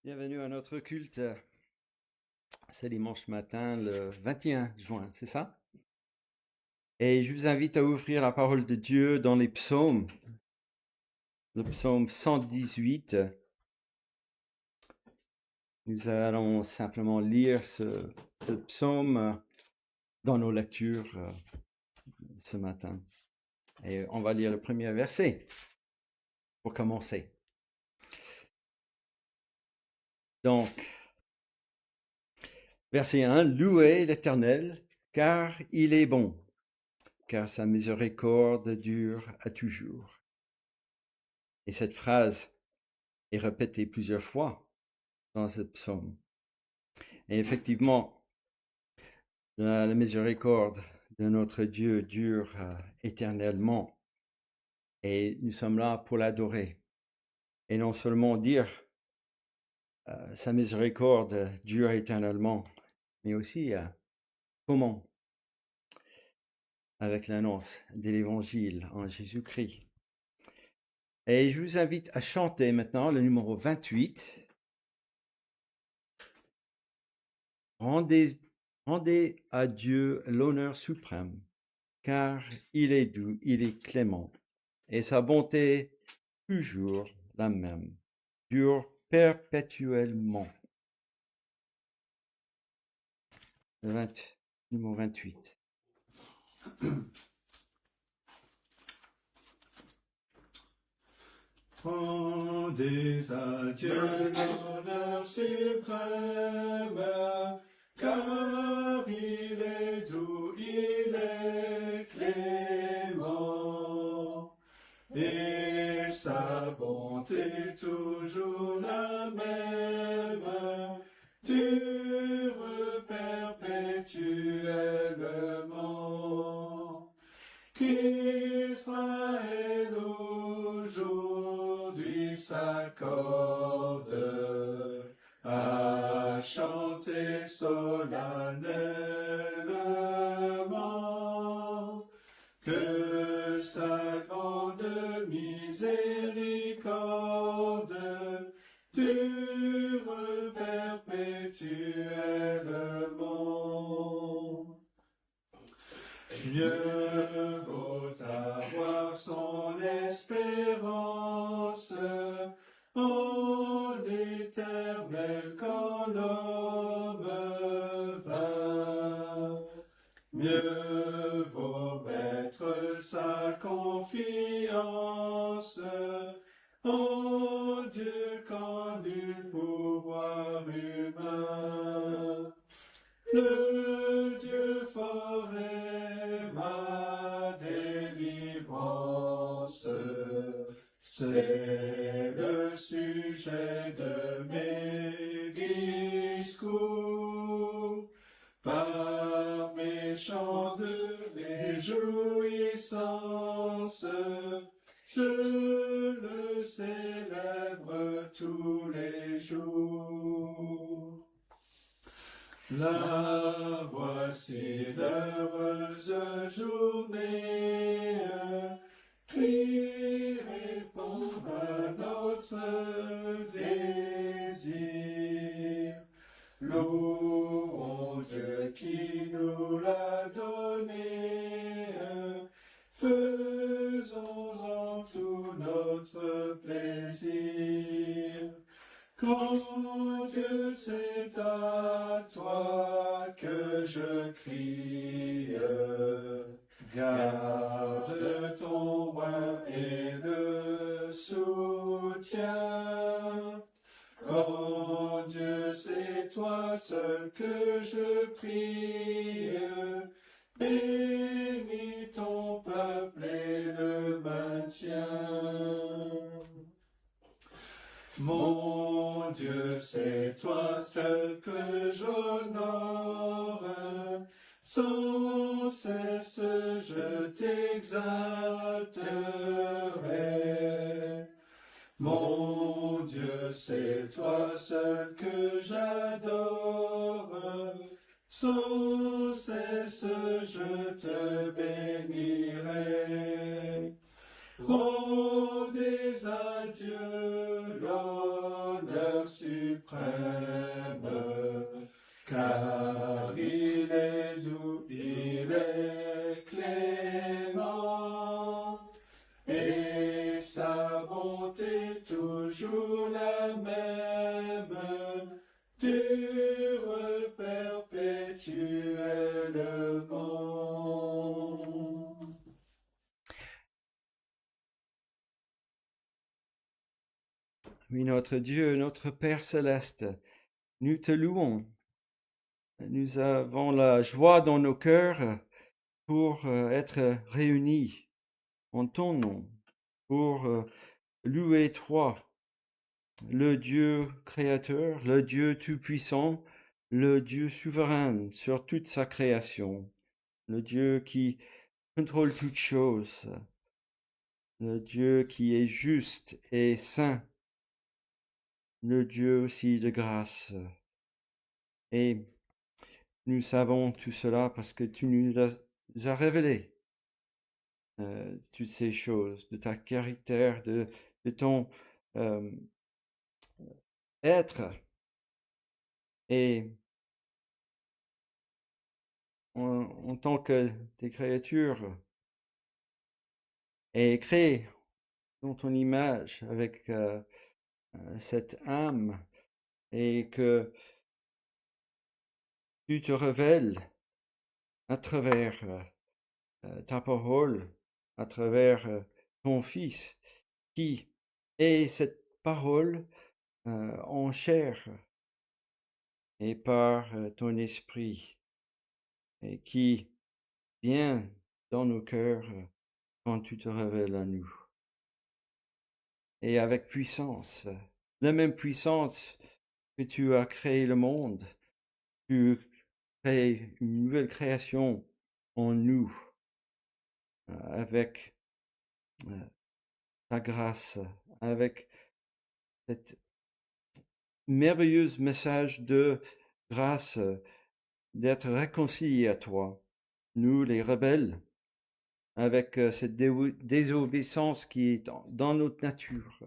Bienvenue à notre culte. C'est dimanche matin, le 21 juin, c'est ça? Et je vous invite à ouvrir la parole de Dieu dans les psaumes. Le psaume 118. Nous allons simplement lire ce psaume dans nos lectures ce matin. Et on va lire le premier verset pour commencer. Donc, verset 1, louez l'Éternel, car il est bon, car sa miséricorde dure à toujours. Et cette phrase est répétée plusieurs fois dans ce psaume. Et effectivement, la miséricorde de notre Dieu dure éternellement. Et nous sommes là pour l'adorer. Et non seulement dire sa miséricorde dure éternellement, mais aussi comment, avec l'annonce de l'Évangile en Jésus-Christ. Et je vous invite à chanter maintenant le numéro 28. Rendez à Dieu l'honneur suprême, car il est doux, il est clément, et sa bonté toujours la même, dure perpétuellement. Numéro 28. Rendez à Dieu l'honneur suprême, car il est doux, il est clément, et sa bonté toujours la même, dure perpétuellement. Qu'Israël aujourd'hui s'accorde à chanter solennellement que sa grande miséricorde dure perpétuellement. Mieux vaut avoir son espérance en l'Éternel qu'en l'homme vain. Mieux vaut mettre sa confiance en Dieu qu'en nul pouvoir humain. Le Dieu fort est ma délivrance, c'est le sujet de mes discours. Par mes chants de réjouissance, je le célèbre tous les jours. La voici l'heureuse journée, qui répond à notre désir. Louons Dieu qui nous l'a donné, faisons-en tout notre plaisir. Grand Dieu, c'est à toi que je crie, garde ton oin et le soutiens. Grand Dieu, c'est toi seul que je prie, bénis ton peuple et le maintiens. Mon Dieu, c'est toi seul que j'honore, sans cesse je t'exalterai. Mon Dieu, c'est toi seul que j'adore, sans cesse je te bénirai. Rendez à Dieu l'honneur suprême, suprême, car il est doux, il est clément, et sa bonté toujours la même, dure perpétuellement. Oui, notre Dieu, notre Père céleste, nous te louons. Nous avons la joie dans nos cœurs pour être réunis en ton nom, pour louer toi, le Dieu créateur, le Dieu tout-puissant, le Dieu souverain sur toute sa création, le Dieu qui contrôle toutes choses, le Dieu qui est juste et saint, le Dieu aussi de grâce. Et nous savons tout cela parce que tu nous as révélé toutes ces choses, de ta caractère, de ton être. Et en tant que tes créatures, et créées dans ton image avec cette âme, et que tu te révèles à travers ta parole, à travers ton Fils, qui est cette parole en chair et par ton esprit, et qui vient dans nos cœurs quand tu te révèles à nous. Et avec puissance, la même puissance que tu as créé le monde, tu crées une nouvelle création en nous, avec ta grâce, avec cet merveilleux message de grâce, d'être réconciliés à toi, nous les rebelles, avec cette désobéissance qui est dans notre nature.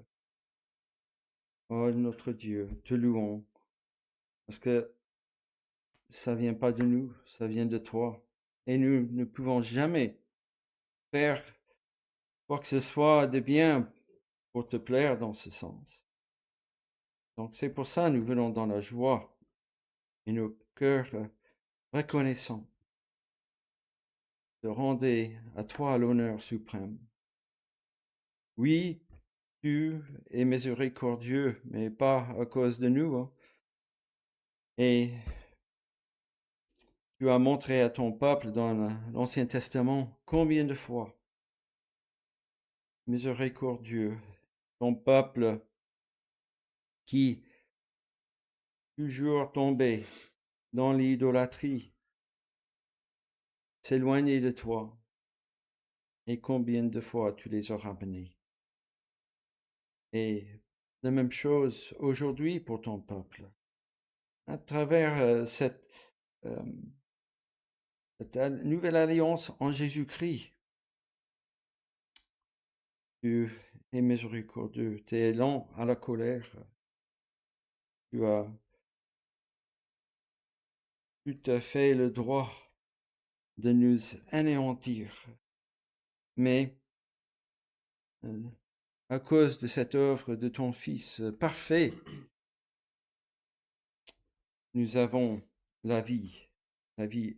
Oh notre Dieu, te louons, parce que ça vient pas de nous, ça vient de toi. Et nous ne pouvons jamais faire quoi que ce soit de bien pour te plaire dans ce sens. Donc c'est pour ça que nous venons dans la joie et nos cœurs reconnaissants de rendre à toi l'honneur suprême. Oui, tu es miséricordieux, mais pas à cause de nous. Hein. Et tu as montré à ton peuple dans l'Ancien Testament combien de fois, miséricordieux, ton peuple qui toujours tombait dans l'idolâtrie, s'éloignait de toi, et combien de fois tu les as ramenés. Et la même chose aujourd'hui pour ton peuple. À travers cette nouvelle alliance en Jésus-Christ, tu es miséricordieux, tu es lent à la colère, tu as tout à fait le droit de nous anéantir. Mais à cause de cette œuvre de ton Fils parfait, nous avons la vie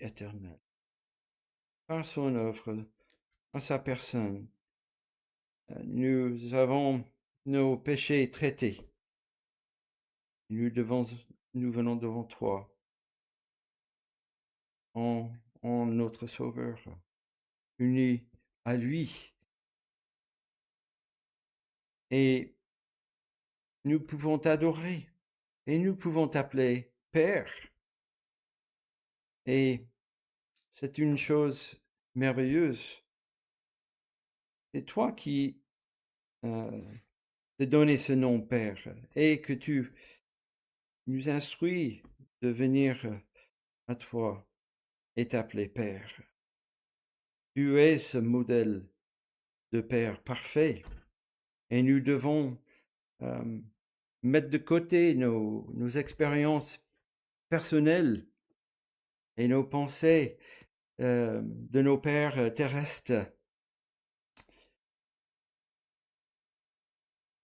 éternelle. Par son œuvre, par sa personne, nous avons nos péchés traités. Nous venons devant toi en notre Sauveur, unis à lui. Et nous pouvons t'adorer et nous pouvons t'appeler Père. Et c'est une chose merveilleuse. C'est toi qui te donné ce nom Père et que tu nous instruis de venir à toi et t'appeler Père. Tu es ce modèle de Père parfait et nous devons mettre de côté nos expériences personnelles et nos pensées de nos pères terrestres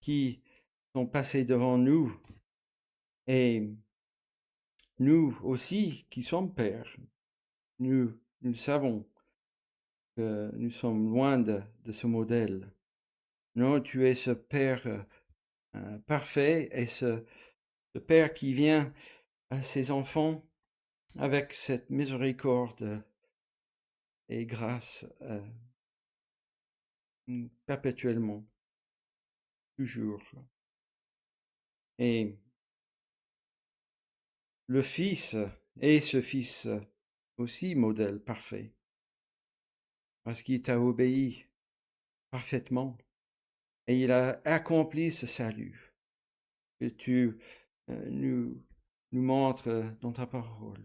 qui sont passés devant nous et nous aussi qui sommes pères. Nous savons que nous sommes loin de ce modèle. Non, tu es ce Père parfait et ce Père qui vient à ses enfants avec cette miséricorde et grâce perpétuellement, toujours. Et le Fils est ce Fils aussi modèle parfait, parce qu'il t'a obéi parfaitement et il a accompli ce salut que tu nous montres dans ta parole.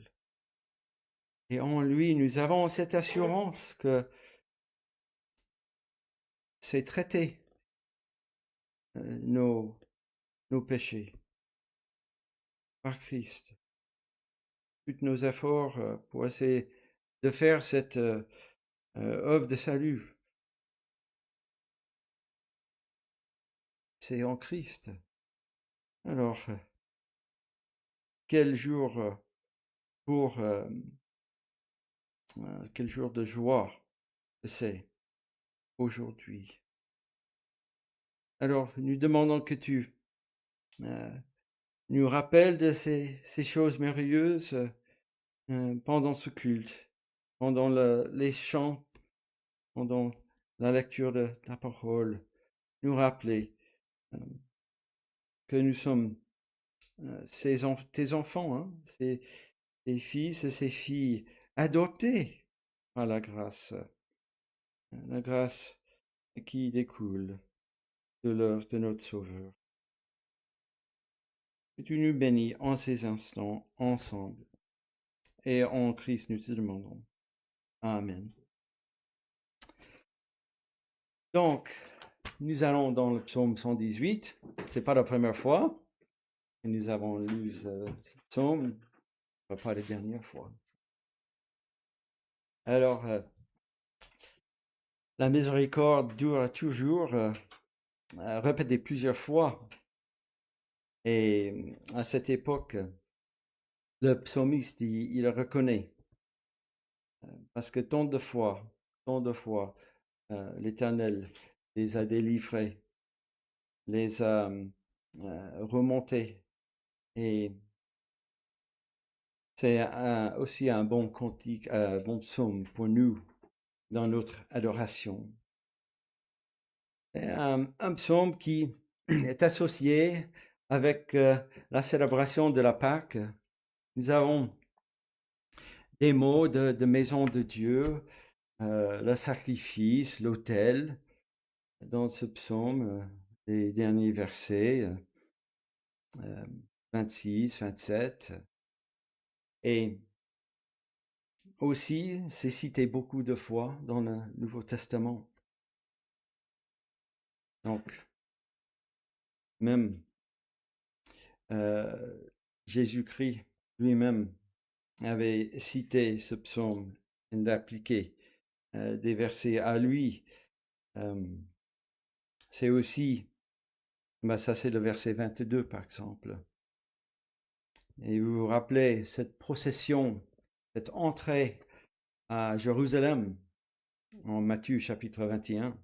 Et en lui, nous avons cette assurance que c'est traité nos péchés par Christ. Tous nos efforts pour essayer de faire cette œuvre de salut, c'est en Christ. Alors, quel jour quel jour de joie c'est aujourd'hui. Alors, nous demandons que tu nous rappelles de ces choses merveilleuses pendant ce culte, pendant les chants, pendant la lecture de ta parole, nous rappeler que nous sommes tes enfants, hein, tes fils et ces filles adoptés par la grâce qui découle de l'œuvre de notre Sauveur. Que tu nous bénis en ces instants ensemble. Et en Christ, nous te demandons. Amen. Donc, nous allons dans le psaume 118. Ce n'est pas la première fois que nous avons lu ce psaume, pas la dernière fois. Alors, la miséricorde dure toujours, répétée plusieurs fois. Et à cette époque, le psalmiste, il le reconnaît. Parce que tant de fois, l'Éternel les a délivrés, les a remontés. Et c'est aussi un bon cantique, un bon psaume pour nous dans notre adoration. C'est un psaume qui est associé avec la célébration de la Pâque. Nous avons des mots de maison de Dieu, le sacrifice, l'autel, dans ce psaume, les derniers versets, 26, 27. Et aussi, c'est cité beaucoup de fois dans le Nouveau Testament. Donc, même Jésus-Christ lui-même avait cité ce psaume et appliqué des versets à lui. C'est aussi, ça c'est le verset 22 par exemple. Et vous vous rappelez cette procession, cette entrée à Jérusalem en Matthieu chapitre 21.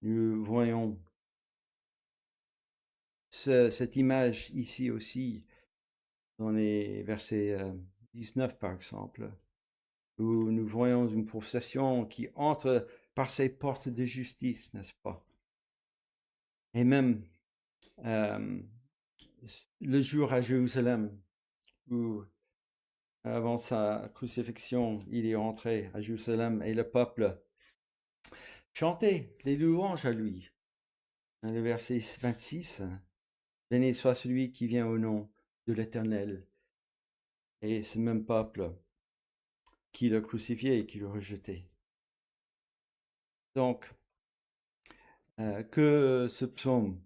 Nous voyons cette image ici aussi dans les versets 19 par exemple, où nous voyons une procession qui entre par ces portes de justice, n'est-ce pas? Et même le jour à Jérusalem, où avant sa crucifixion, il est entré à Jérusalem et le peuple chantait les louanges à lui. Dans le verset 26, « Béni soit celui qui vient au nom de l'Éternel. » Et ce même peuple qui l'a crucifié et qui l'a rejeté. Donc, que ce psaume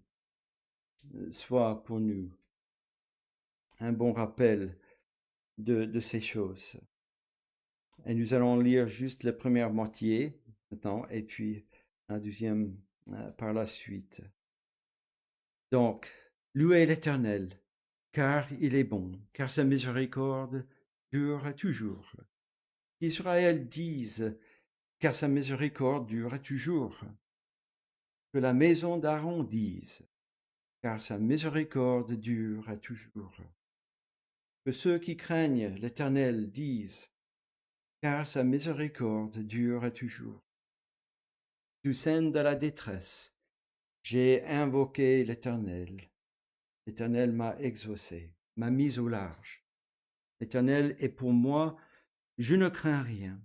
soit pour nous un bon rappel de ces choses. Et nous allons lire juste la première moitié maintenant et puis la deuxième par la suite. Donc, louez l'Éternel, car il est bon, car sa miséricorde dure toujours. Qu'Israël dise, car sa miséricorde dure toujours. Que la maison d'Aaron dise, car sa miséricorde dure toujours. Que ceux qui craignent l'Éternel disent, car sa miséricorde dure toujours. Du sein de la détresse, j'ai invoqué l'Éternel. L'Éternel m'a exaucé, m'a mis au large. L'Éternel est pour moi, je ne crains rien.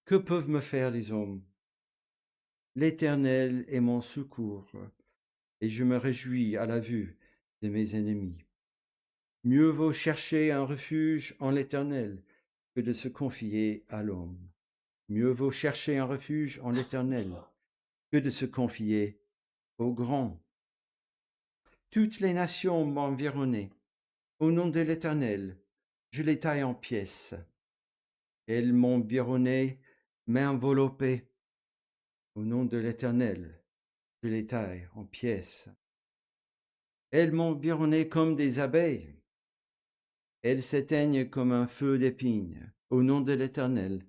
Que peuvent me faire les hommes? L'Éternel est mon secours, et je me réjouis à la vue de mes ennemis. Mieux vaut chercher un refuge en l'Éternel que de se confier à l'homme. Mieux vaut chercher un refuge en l'Éternel que de se confier au grand. Toutes les nations m'environnaient. Au nom de l'Éternel, je les taille en pièces. Elles m'environnaient, m'enveloppaient. Au nom de l'Éternel, je les taille en pièces. Elles m'environnaient comme des abeilles. Elles s'éteignent comme un feu d'épines. Au nom de l'Éternel,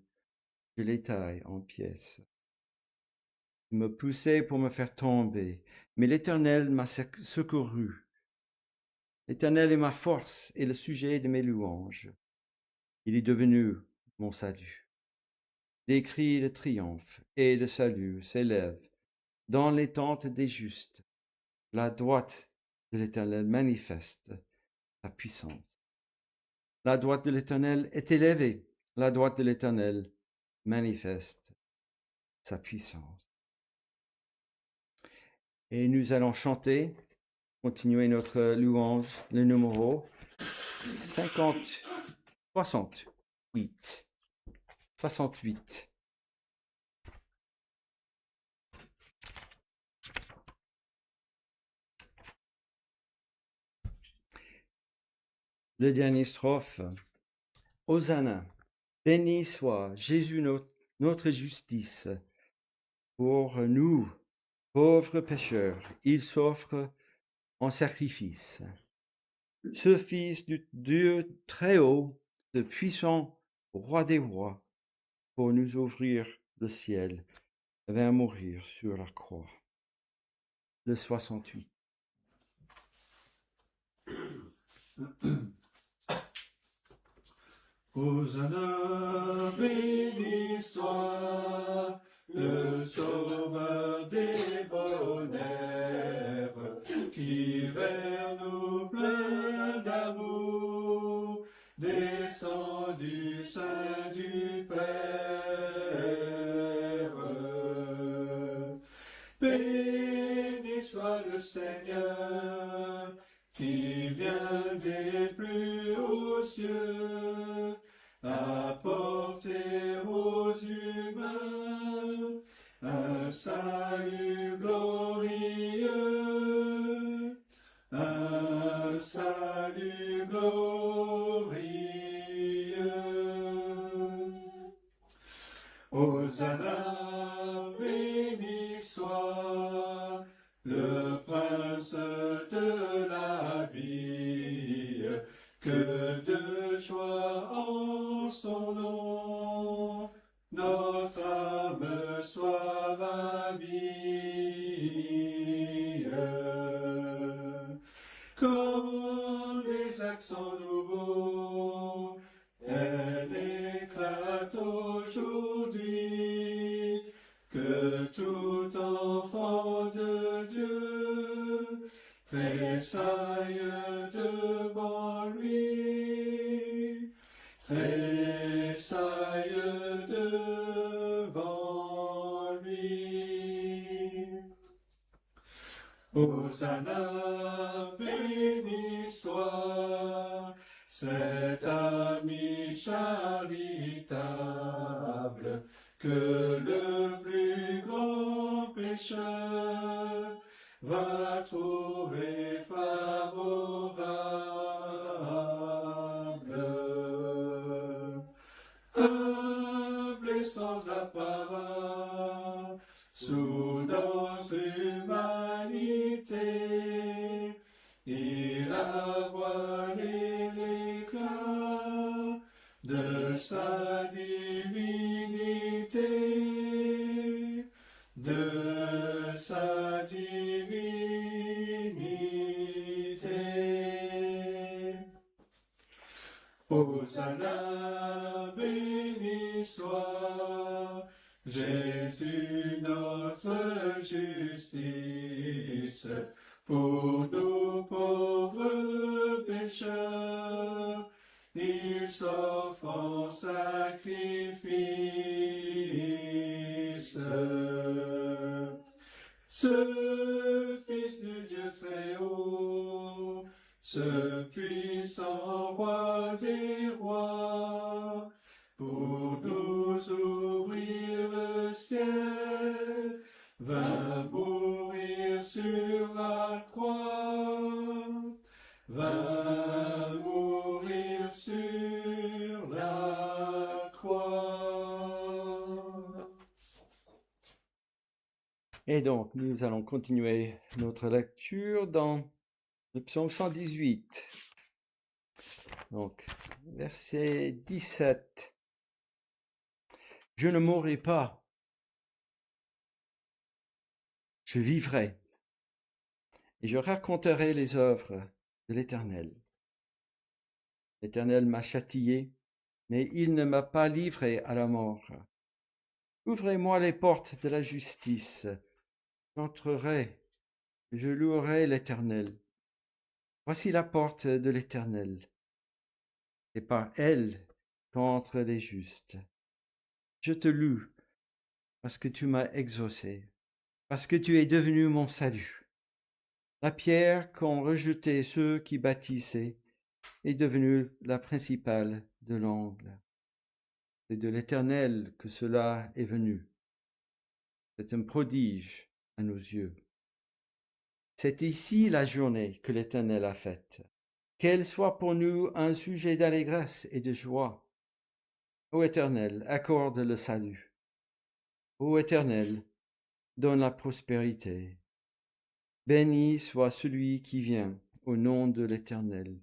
je les taille en pièces. Ils me poussaient pour me faire tomber, mais l'Éternel m'a secouru. L'Éternel est ma force et le sujet de mes louanges. Il est devenu mon salut. Des cris de triomphe et de salut s'élèvent dans les tentes des justes. La droite de l'Éternel manifeste sa puissance. La droite de l'Éternel est élevée. La droite de l'Éternel manifeste sa puissance. Et nous allons chanter, continuer notre louange, le numéro 68. 68. Le dernier strophe. Hosanna, béni soit Jésus notre justice. Pour nous, pauvres pécheurs, il s'offre en sacrifice. Ce Fils du Dieu très haut, ce puissant roi des rois, pour nous ouvrir le ciel, vint mourir sur la croix. Le 68. Hosanna, béni soit le Sauveur des bonheurs, qui vers nous plein d'amour descend du sein du Père. Béni soit le Seigneur, qui vient des plus hauts cieux, apporter aux humains un salut glorieux, un salut glorieux. Hosanna, béni soit le prince de la vie, que de joie en son nom, notre âme soit ravie. Comme des accents nouveaux, elle éclate aujourd'hui, que tout enfant de Dieu tressaille devant lui, tressaille devant lui. Hosanna, béni soit cet ami charitable, que le plus grand pécheur va trouver sans apparat, sous notre humanité, il a voilé l'éclat de sa divinité, de sa divinité. Hosanna, béni soit Jésus notre justice, pour nous pauvres pécheurs, il s'offre en sacrifice. Ce Fils du Dieu très haut, ce puissant roi des rois, pour nous ouvrir le ciel, vint mourir sur la croix, vint mourir sur la croix. Et donc, nous allons continuer notre lecture dans le psaume 118. Donc, verset 17. Je ne mourrai pas, je vivrai, et je raconterai les œuvres de l'Éternel. L'Éternel m'a châtié, mais il ne m'a pas livré à la mort. Ouvrez-moi les portes de la justice, j'entrerai, je louerai l'Éternel. Voici la porte de l'Éternel. C'est par elle qu'entrent les justes. Je te loue parce que tu m'as exaucé, parce que tu es devenu mon salut. La pierre qu'ont rejetée ceux qui bâtissaient est devenue la principale de l'angle. C'est de l'Éternel que cela est venu. C'est un prodige à nos yeux. C'est ici la journée que l'Éternel a faite. Qu'elle soit pour nous un sujet d'allégresse et de joie. Ô Éternel, accorde le salut. Ô Éternel, donne la prospérité. Béni soit celui qui vient au nom de l'Éternel.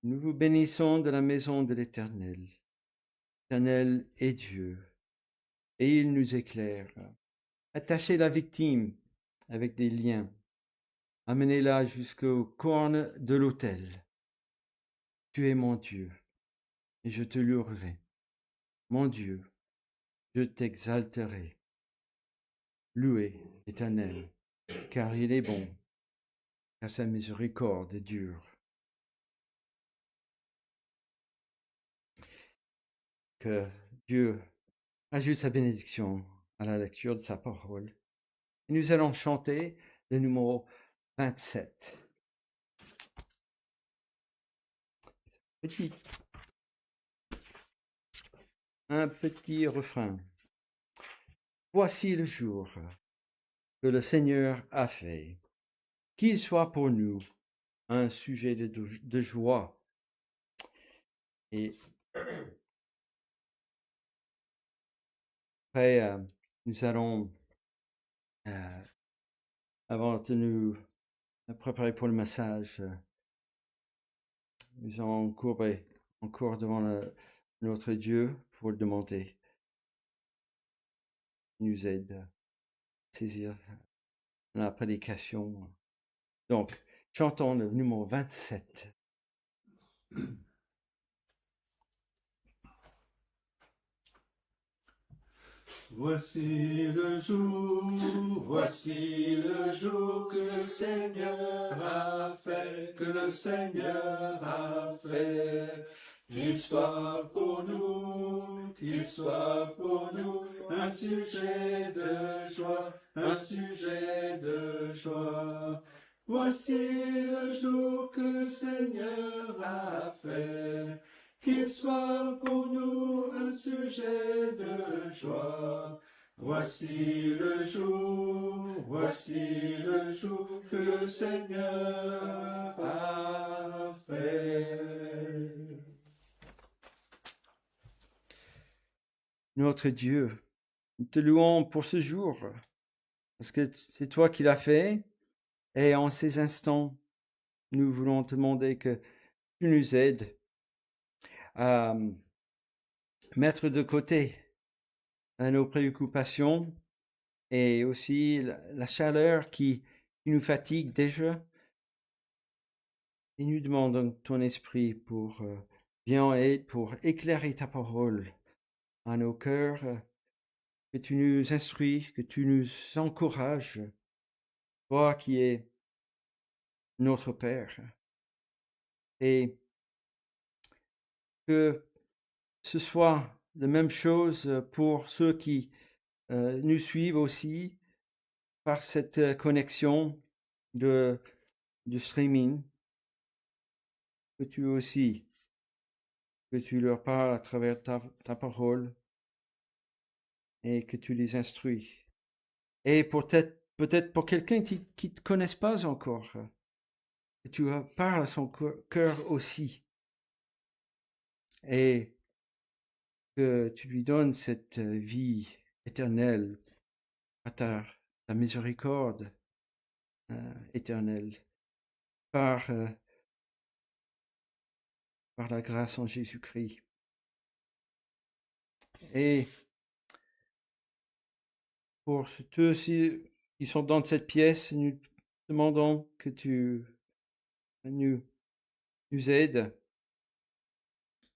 Nous vous bénissons de la maison de l'Éternel. L'Éternel est Dieu, et il nous éclaire. Attachez la victime avec des liens. Amenez-la jusqu'aux cornes de l'autel. Tu es mon Dieu, et je te louerai. Mon Dieu, je t'exalterai. Louez l'Éternel, car il est bon, car sa miséricorde dure. Que Dieu ajoute sa bénédiction à la lecture de sa parole. Et nous allons chanter le numéro 27. Un petit refrain. Voici le jour que le Seigneur a fait, qu'il soit pour nous un sujet de joie. Et après, nous allons, avant de nous préparer pour le message, nous allons courber encore devant notre Dieu pour le demander. Il nous aide à saisir la prédication. Donc, chantons le numéro 27. Voici le jour que le Seigneur a fait, que le Seigneur a fait. Qu'il soit pour nous un sujet de joie, un sujet de joie. Voici le jour que le Seigneur a fait. Qu'il soit pour nous un sujet de joie. Voici le jour que le Seigneur a fait. notre Dieu. Nous te louons pour ce jour, parce que c'est toi qui l'as fait, et en ces instants, nous voulons te demander que tu nous aides à mettre de côté nos préoccupations et aussi la chaleur qui nous fatigue déjà. Et nous demandons ton esprit pour bien aider, pour éclairer ta parole à nos cœurs, que tu nous instruis, que tu nous encourages, toi qui es notre Père, et que ce soit la même chose pour ceux qui nous suivent aussi par cette connexion de streaming, que tu aussi, que tu leur parles à travers ta parole et que tu les instruis. Et peut-être pour quelqu'un qui ne te connaisse pas encore, que tu parles à son cœur aussi et que tu lui donnes cette vie éternelle à ta miséricorde éternelle par la grâce en Jésus-Christ. Et pour tous ceux qui sont dans cette pièce, nous demandons que tu nous aides.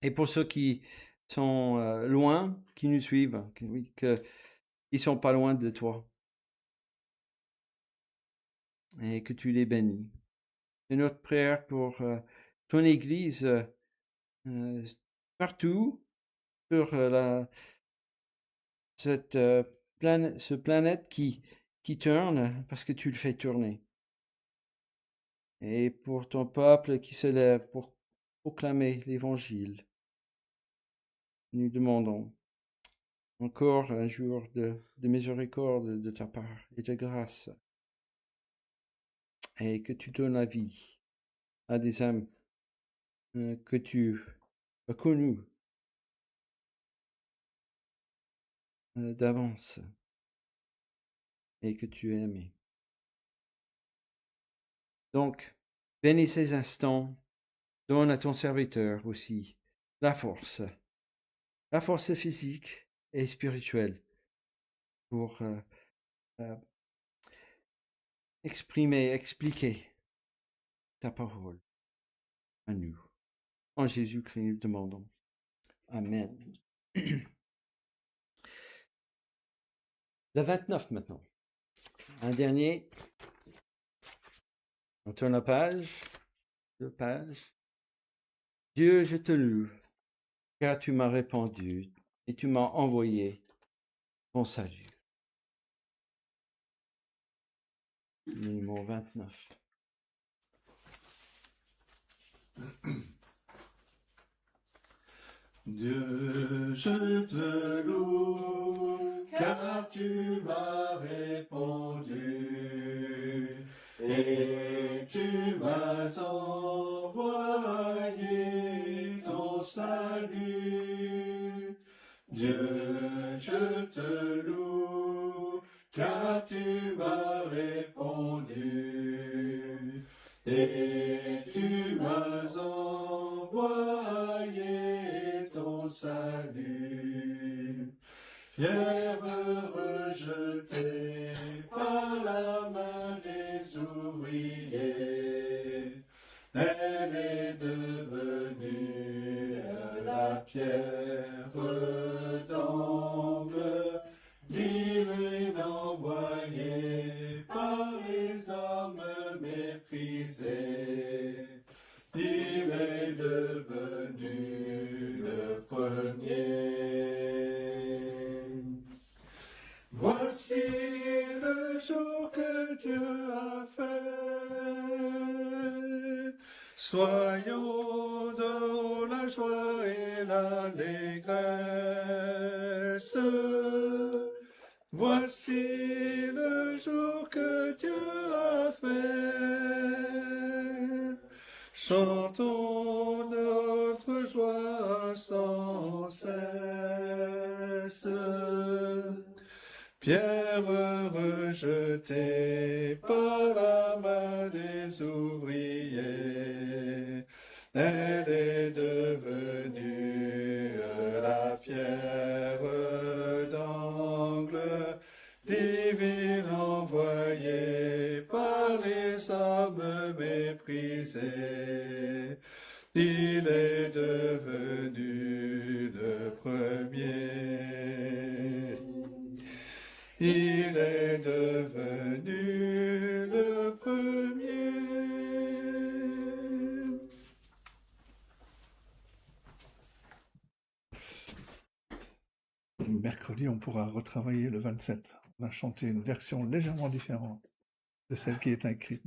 Et pour ceux qui sont loin, qui nous suivent, qu'ils ne sont pas loin de toi. Et que tu les bénis. C'est notre prière pour ton Église partout sur ce planète qui tourne parce que tu le fais tourner. Et pour ton peuple qui se lève pour proclamer l'Évangile. Nous demandons encore un jour de miséricorde de ta part et de grâce. Et que tu donnes la vie à des âmes que tu as connues d'avance et que tu as aimé. Donc, bénis ces instants, donne à ton serviteur aussi la force physique et spirituelle pour expliquer ta parole à nous. En Jésus-Christ, nous demandons. Amen. Le 29 maintenant. Un dernier. On tourne la page. 2 pages. Dieu, je te loue, car tu m'as répandu et tu m'as envoyé ton salut. Numéro 29. Dieu, je te loue, car tu m'as répondu et tu m'as envoyé ton salut. Dieu, je te loue, car tu m'as répondu et tu m'as envoyé ton salut. Pierre rejetée par la main des ouvriers, elle est devenue la pierre d'angle, divine envoyée par les hommes méprisés. Il est devenu le premier. Voici le jour que Dieu a fait. Soyons dans la joie et l'allégresse. Voici le jour que Dieu a fait. Chantons notre joie sans cesse. détresse. Pierre rejetée par la main des ouvriers, elle est devenue la pierre d'angle, divine envoyée par les hommes méprisés. Il est devenu le premier. Il est devenu le premier. Mercredi, on pourra retravailler le 27. On a chanté une version légèrement différente de celle qui est écrite.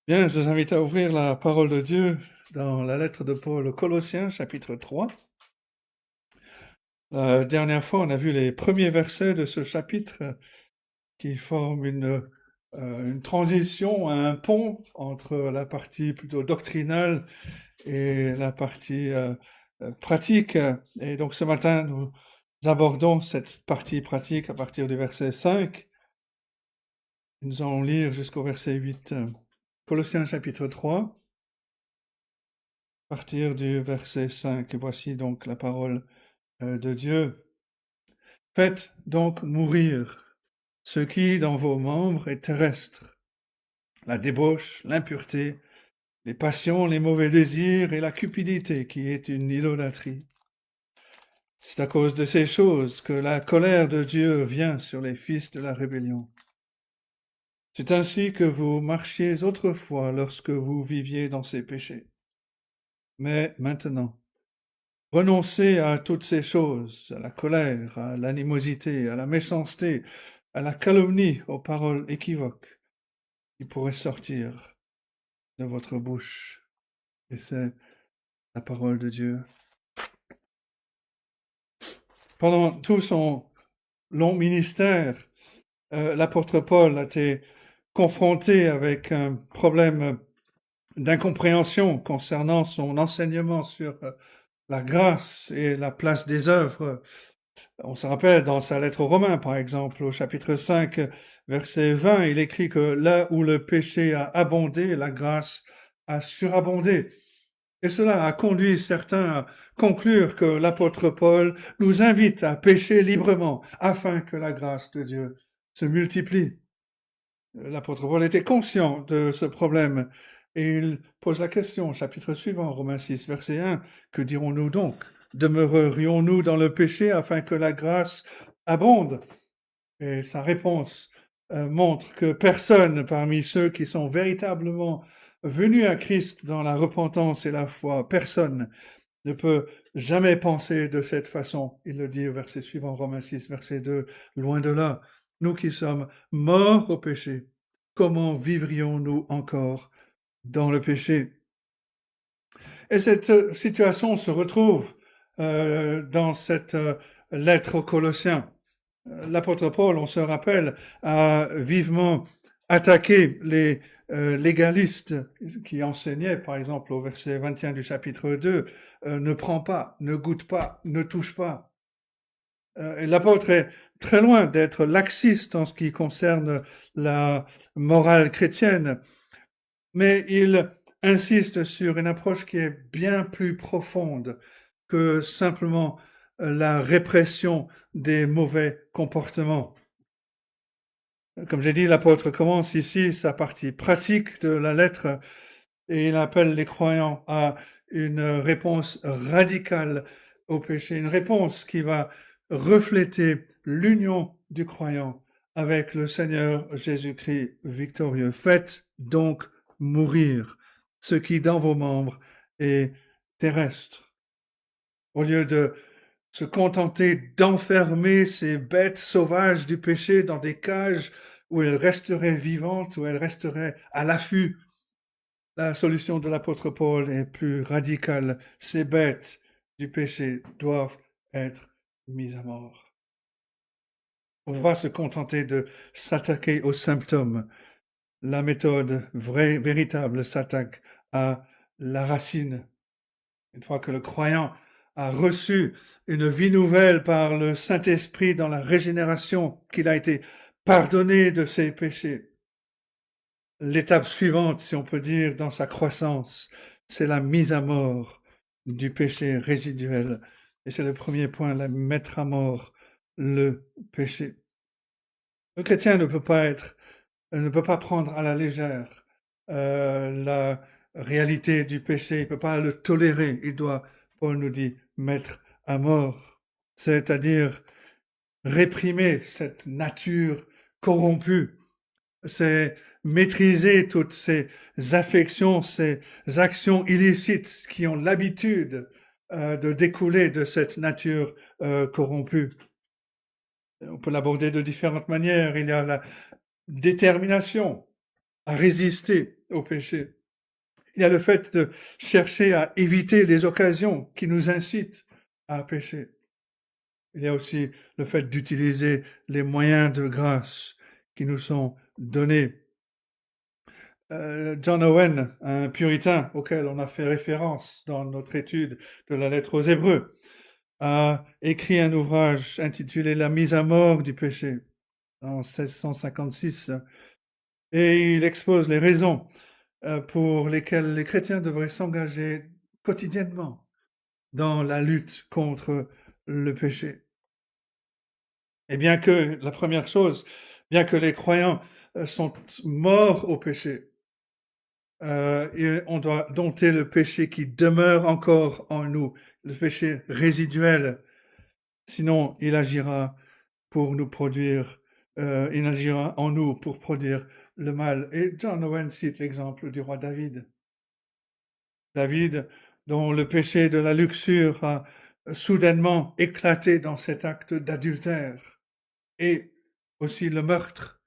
Bien, je vous invite à ouvrir la parole de Dieu dans la lettre de Paul aux Colossiens, chapitre 3. La dernière fois, on a vu les premiers versets de ce chapitre qui forment une transition, un pont entre la partie plutôt doctrinale et la partie pratique. Et donc ce matin, nous abordons cette partie pratique à partir du verset 5. Nous allons lire jusqu'au verset 8. Colossiens chapitre 3, à partir du verset 5. Et voici donc la parole de Dieu. Faites donc mourir ce qui dans vos membres est terrestre, la débauche, l'impureté, les passions, les mauvais désirs et la cupidité qui est une idolâtrie. C'est à cause de ces choses que la colère de Dieu vient sur les fils de la rébellion. C'est ainsi que vous marchiez autrefois lorsque vous viviez dans ces péchés. Mais maintenant, renoncez à toutes ces choses, à la colère, à l'animosité, à la méchanceté, à la calomnie, aux paroles équivoques qui pourraient sortir de votre bouche. Et c'est la parole de Dieu. Pendant tout son long ministère, l'apôtre Paul a été confronté avec un problème d'incompréhension concernant son enseignement sur la grâce et la place des œuvres. On se rappelle dans sa lettre aux Romains, par exemple, au chapitre 5, verset 20, il écrit que là où le péché a abondé, la grâce a surabondé. Et cela a conduit certains à conclure que l'apôtre Paul nous invite à pécher librement afin que la grâce de Dieu se multiplie. L'apôtre Paul était conscient de ce problème et il pose la question au chapitre suivant, Romains 6, verset 1, « Que dirons-nous donc? Demeurerions-nous dans le péché afin que la grâce abonde ?» Et sa réponse montre que personne parmi ceux qui sont véritablement venus à Christ dans la repentance et la foi, personne ne peut jamais penser de cette façon. Il le dit au verset suivant, Romains 6, verset 2, « Loin de là, nous qui sommes morts au péché, comment vivrions-nous encore dans le péché ?» Et cette situation se retrouve dans cette lettre aux Colossiens. L'apôtre Paul, on se rappelle, a vivement attaqué les légalistes qui enseignaient, par exemple, au verset 21 du chapitre 2, ne prends pas, ne goûte pas, ne touche pas. Et l'apôtre est très loin d'être laxiste en ce qui concerne la morale chrétienne, mais il insiste sur une approche qui est bien plus profonde que simplement la répression des mauvais comportements. Comme j'ai dit, l'apôtre commence ici sa partie pratique de la lettre et il appelle les croyants à une réponse radicale au péché, une réponse qui va refléter l'union du croyant avec le Seigneur Jésus-Christ victorieux. Faites donc mourir ce qui dans vos membres est terrestre. Au lieu de se contenter d'enfermer ces bêtes sauvages du péché dans des cages où elles resteraient vivantes, où elles resteraient à l'affût, la solution de l'apôtre Paul est plus radicale. Ces bêtes du péché doivent être mises à mort. On ne va pas se contenter de s'attaquer aux symptômes, la méthode véritable s'attaque à la racine. Une fois que le croyant a reçu une vie nouvelle par le Saint-Esprit dans la régénération, qu'il a été pardonné de ses péchés, l'étape suivante, si on peut dire, dans sa croissance, c'est la mise à mort du péché résiduel. Et c'est le premier point, la mettre à mort le péché. Le chrétien ne peut pas prendre à la légère la réalité du péché, il ne peut pas le tolérer, il doit, Paul nous dit, mettre à mort, c'est-à-dire réprimer cette nature corrompue, c'est maîtriser toutes ces affections, ces actions illicites qui ont l'habitude de découler de cette nature corrompue. On peut l'aborder de différentes manières. Il y a la détermination à résister au péché. Il y a le fait de chercher à éviter les occasions qui nous incitent à pécher. Il y a aussi le fait d'utiliser les moyens de grâce qui nous sont donnés. John Owen, un puritain auquel on a fait référence dans notre étude de la lettre aux Hébreux, a écrit un ouvrage intitulé La mise à mort du péché en 1656 et il expose les raisons pour lesquelles les chrétiens devraient s'engager quotidiennement dans la lutte contre le péché. Et bien que, la première chose, bien que les croyants sont morts au péché, et on doit dompter le péché qui demeure encore en nous, le péché résiduel. Sinon, il agira pour nous produire, il agira en nous pour produire le mal. Et John Owen cite l'exemple du roi David. David, dont le péché de la luxure a soudainement éclaté dans cet acte d'adultère, et aussi le meurtre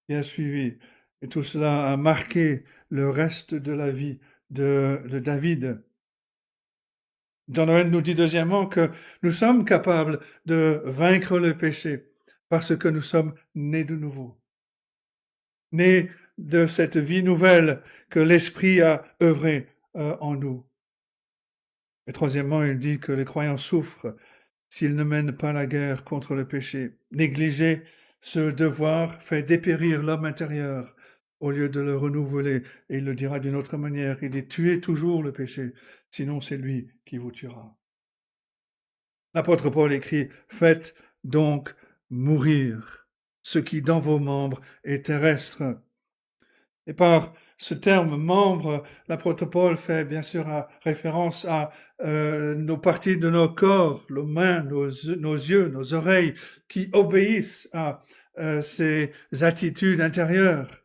qui a suivi. Et tout cela a marqué le reste de la vie de David. John Owen nous dit deuxièmement que nous sommes capables de vaincre le péché parce que nous sommes nés de nouveau. Nés de cette vie nouvelle que l'Esprit a œuvré en nous. Et troisièmement, il dit que les croyants souffrent s'ils ne mènent pas la guerre contre le péché. Négliger ce devoir fait dépérir l'homme intérieur au lieu de le renouveler. Et il le dira d'une autre manière, il dit « tuez toujours le péché, sinon c'est lui qui vous tuera ». L'apôtre Paul écrit « Faites donc mourir ce qui dans vos membres est terrestre ». Et par ce terme « membre », l'apôtre Paul fait bien sûr référence à nos parties de nos corps, nos mains, nos yeux, nos oreilles, qui obéissent à ces attitudes intérieures.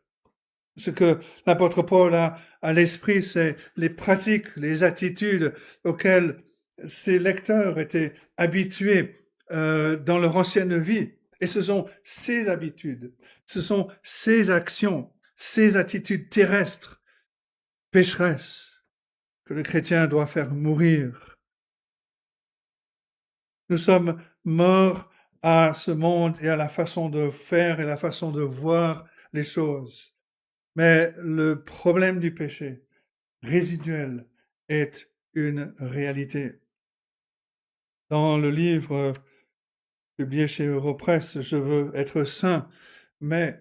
Ce que l'apôtre Paul a à l'esprit, c'est les pratiques, les attitudes auxquelles ses lecteurs étaient habitués dans leur ancienne vie. Et ce sont ces habitudes, ce sont ces actions, ces attitudes terrestres, pécheresses, que le chrétien doit faire mourir. Nous sommes morts à ce monde et à la façon de faire et la façon de voir les choses. Mais le problème du péché résiduel est une réalité. Dans le livre publié chez Europresse, Je veux être saint, mais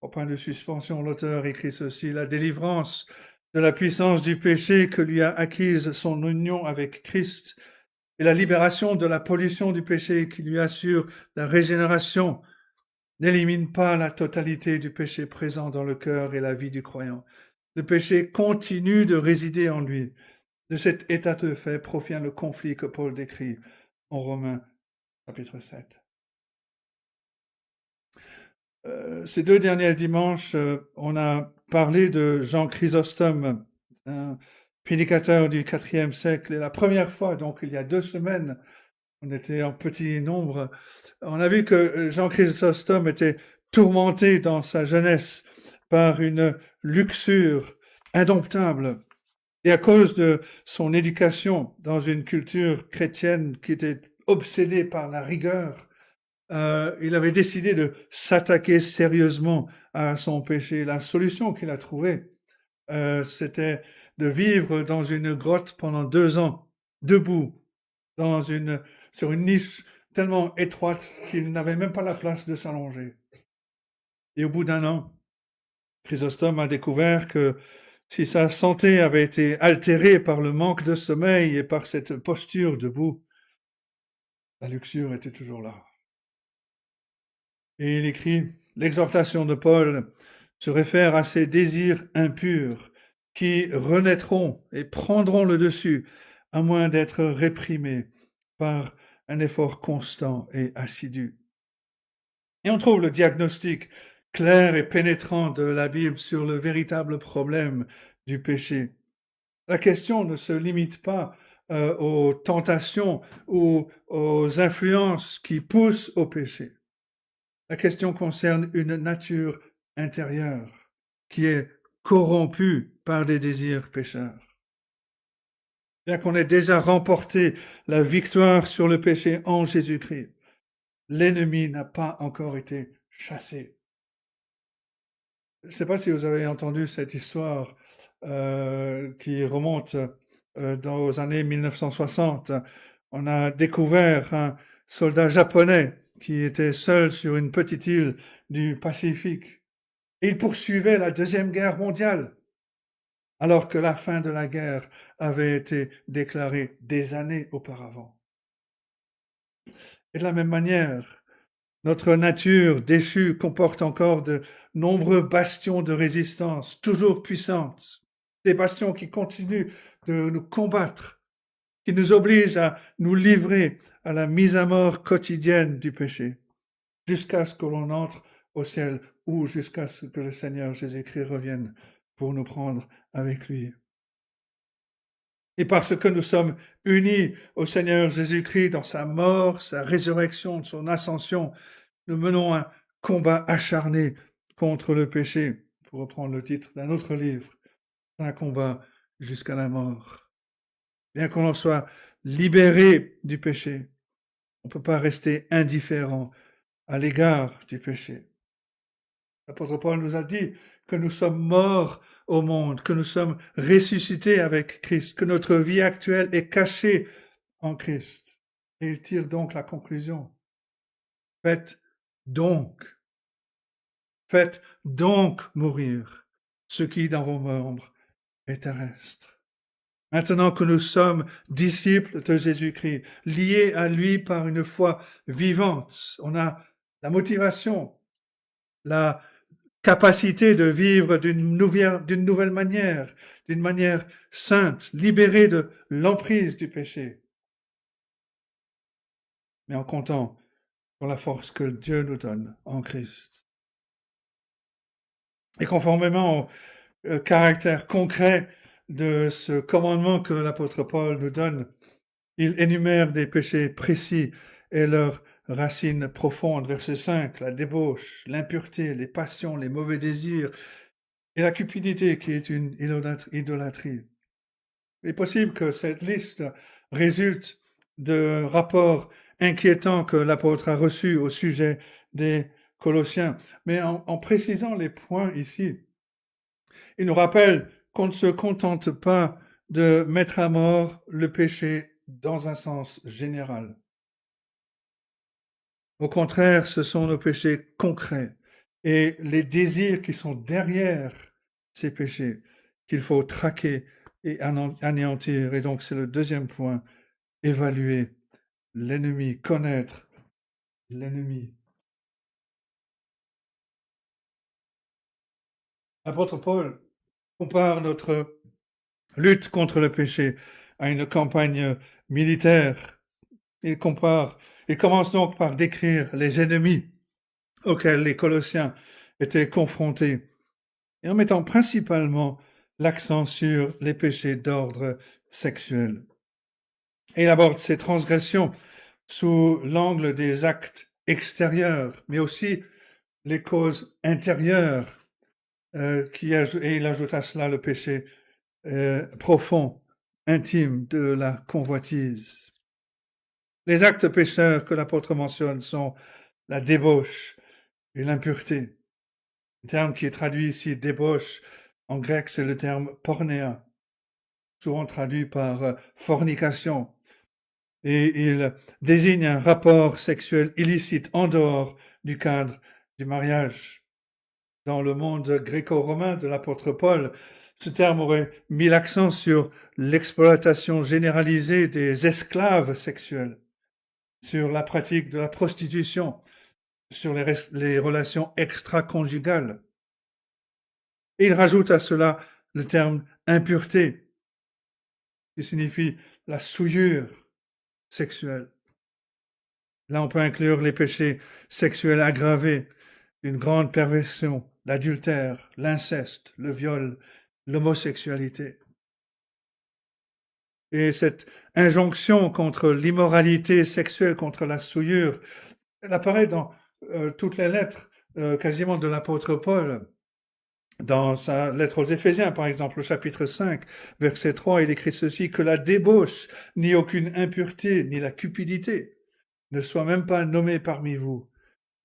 au point de suspension, l'auteur écrit ceci, la délivrance de la puissance du péché que lui a acquise son union avec Christ et la libération de la pollution du péché qui lui assure la régénération n'élimine pas la totalité du péché présent dans le cœur et la vie du croyant. Le péché continue de résider en lui. De cet état de fait provient le conflit que Paul décrit en Romains chapitre 7. Ces 2 derniers dimanches, on a parlé de Jean Chrysostome, un prédicateur du IVe siècle. Et la première fois, donc il y a 2 semaines, on était en petit nombre, on a vu que Jean Chrysostome était tourmenté dans sa jeunesse par une luxure indomptable. Et à cause de son éducation dans une culture chrétienne qui était obsédée par la rigueur, il avait décidé de s'attaquer sérieusement à son péché. La solution qu'il a trouvée, c'était de vivre dans une grotte pendant 2 ans, debout, sur une niche tellement étroite qu'il n'avait même pas la place de s'allonger. Et au bout d'1 an, Chrysostome a découvert que si sa santé avait été altérée par le manque de sommeil et par cette posture debout, la luxure était toujours là. Et il écrit, l'exhortation de Paul se réfère à ces désirs impurs qui renaîtront et prendront le dessus, à moins d'être réprimés par un effort constant et assidu. Et on trouve le diagnostic clair et pénétrant de la Bible sur le véritable problème du péché. La question ne se limite pas aux tentations ou aux influences qui poussent au péché. La question concerne une nature intérieure qui est corrompue par des désirs pécheurs. Bien qu'on ait déjà remporté la victoire sur le péché en Jésus-Christ, l'ennemi n'a pas encore été chassé. Je ne sais pas si vous avez entendu cette histoire qui remonte aux années 1960. On a découvert un soldat japonais qui était seul sur une petite île du Pacifique. Et il poursuivait la Deuxième Guerre mondiale, alors que la fin de la guerre avait été déclarée des années auparavant. Et de la même manière, notre nature déchue comporte encore de nombreux bastions de résistance, toujours puissantes, des bastions qui continuent de nous combattre, qui nous obligent à nous livrer à la mise à mort quotidienne du péché, jusqu'à ce que l'on entre au ciel ou jusqu'à ce que le Seigneur Jésus-Christ revienne pour nous prendre avec lui. Et parce que nous sommes unis au Seigneur Jésus-Christ dans sa mort, sa résurrection, son ascension, nous menons un combat acharné contre le péché, pour reprendre le titre d'un autre livre, un combat jusqu'à la mort. Bien qu'on en soit libéré du péché, on ne peut pas rester indifférent à l'égard du péché. L'apôtre Paul nous a dit que nous sommes morts au monde, que nous sommes ressuscités avec Christ, que notre vie actuelle est cachée en Christ. Et il tire donc la conclusion. Faites donc mourir ce qui dans vos membres est terrestre. Maintenant que nous sommes disciples de Jésus-Christ, liés à lui par une foi vivante, on a la motivation, la capacité de vivre d'une nouvelle manière, d'une manière sainte, libérée de l'emprise du péché, mais en comptant sur la force que Dieu nous donne en Christ. Et conformément au caractère concret de ce commandement que l'apôtre Paul nous donne, il énumère des péchés précis et leurs racines profondes. Verset 5, la débauche, l'impureté, les passions, les mauvais désirs et la cupidité qui est une idolâtrie. Il est possible que cette liste résulte de rapports inquiétants que l'apôtre a reçus au sujet des Colossiens. Mais en précisant les points ici, il nous rappelle qu'on ne se contente pas de mettre à mort le péché dans un sens général. Au contraire, ce sont nos péchés concrets et les désirs qui sont derrière ces péchés qu'il faut traquer et anéantir. Et donc, c'est le deuxième point, évaluer l'ennemi, connaître l'ennemi. L'apôtre Paul compare notre lutte contre le péché à une campagne militaire. Il commence donc par décrire les ennemis auxquels les Colossiens étaient confrontés, et en mettant principalement l'accent sur les péchés d'ordre sexuel. Et il aborde ces transgressions sous l'angle des actes extérieurs, mais aussi les causes intérieures, et il ajoute à cela le péché profond, intime de la convoitise. Les actes pécheurs que l'apôtre mentionne sont la débauche et l'impureté. Le terme qui est traduit ici, débauche, en grec, c'est le terme pornéa, souvent traduit par fornication. Et il désigne un rapport sexuel illicite en dehors du cadre du mariage. Dans le monde gréco-romain de l'apôtre Paul, ce terme aurait mis l'accent sur l'exploitation généralisée des esclaves sexuels, sur la pratique de la prostitution, sur les relations extra-conjugales. Et il rajoute à cela le terme impureté, qui signifie la souillure sexuelle. Là, on peut inclure les péchés sexuels aggravés, une grande perversion, l'adultère, l'inceste, le viol, l'homosexualité. Et cette injonction contre l'immoralité sexuelle, contre la souillure, elle apparaît dans toutes les lettres quasiment de l'apôtre Paul. Dans sa lettre aux Éphésiens, par exemple, au chapitre 5, verset 3, il écrit ceci, que la débauche, ni aucune impureté, ni la cupidité ne soit même pas nommée parmi vous,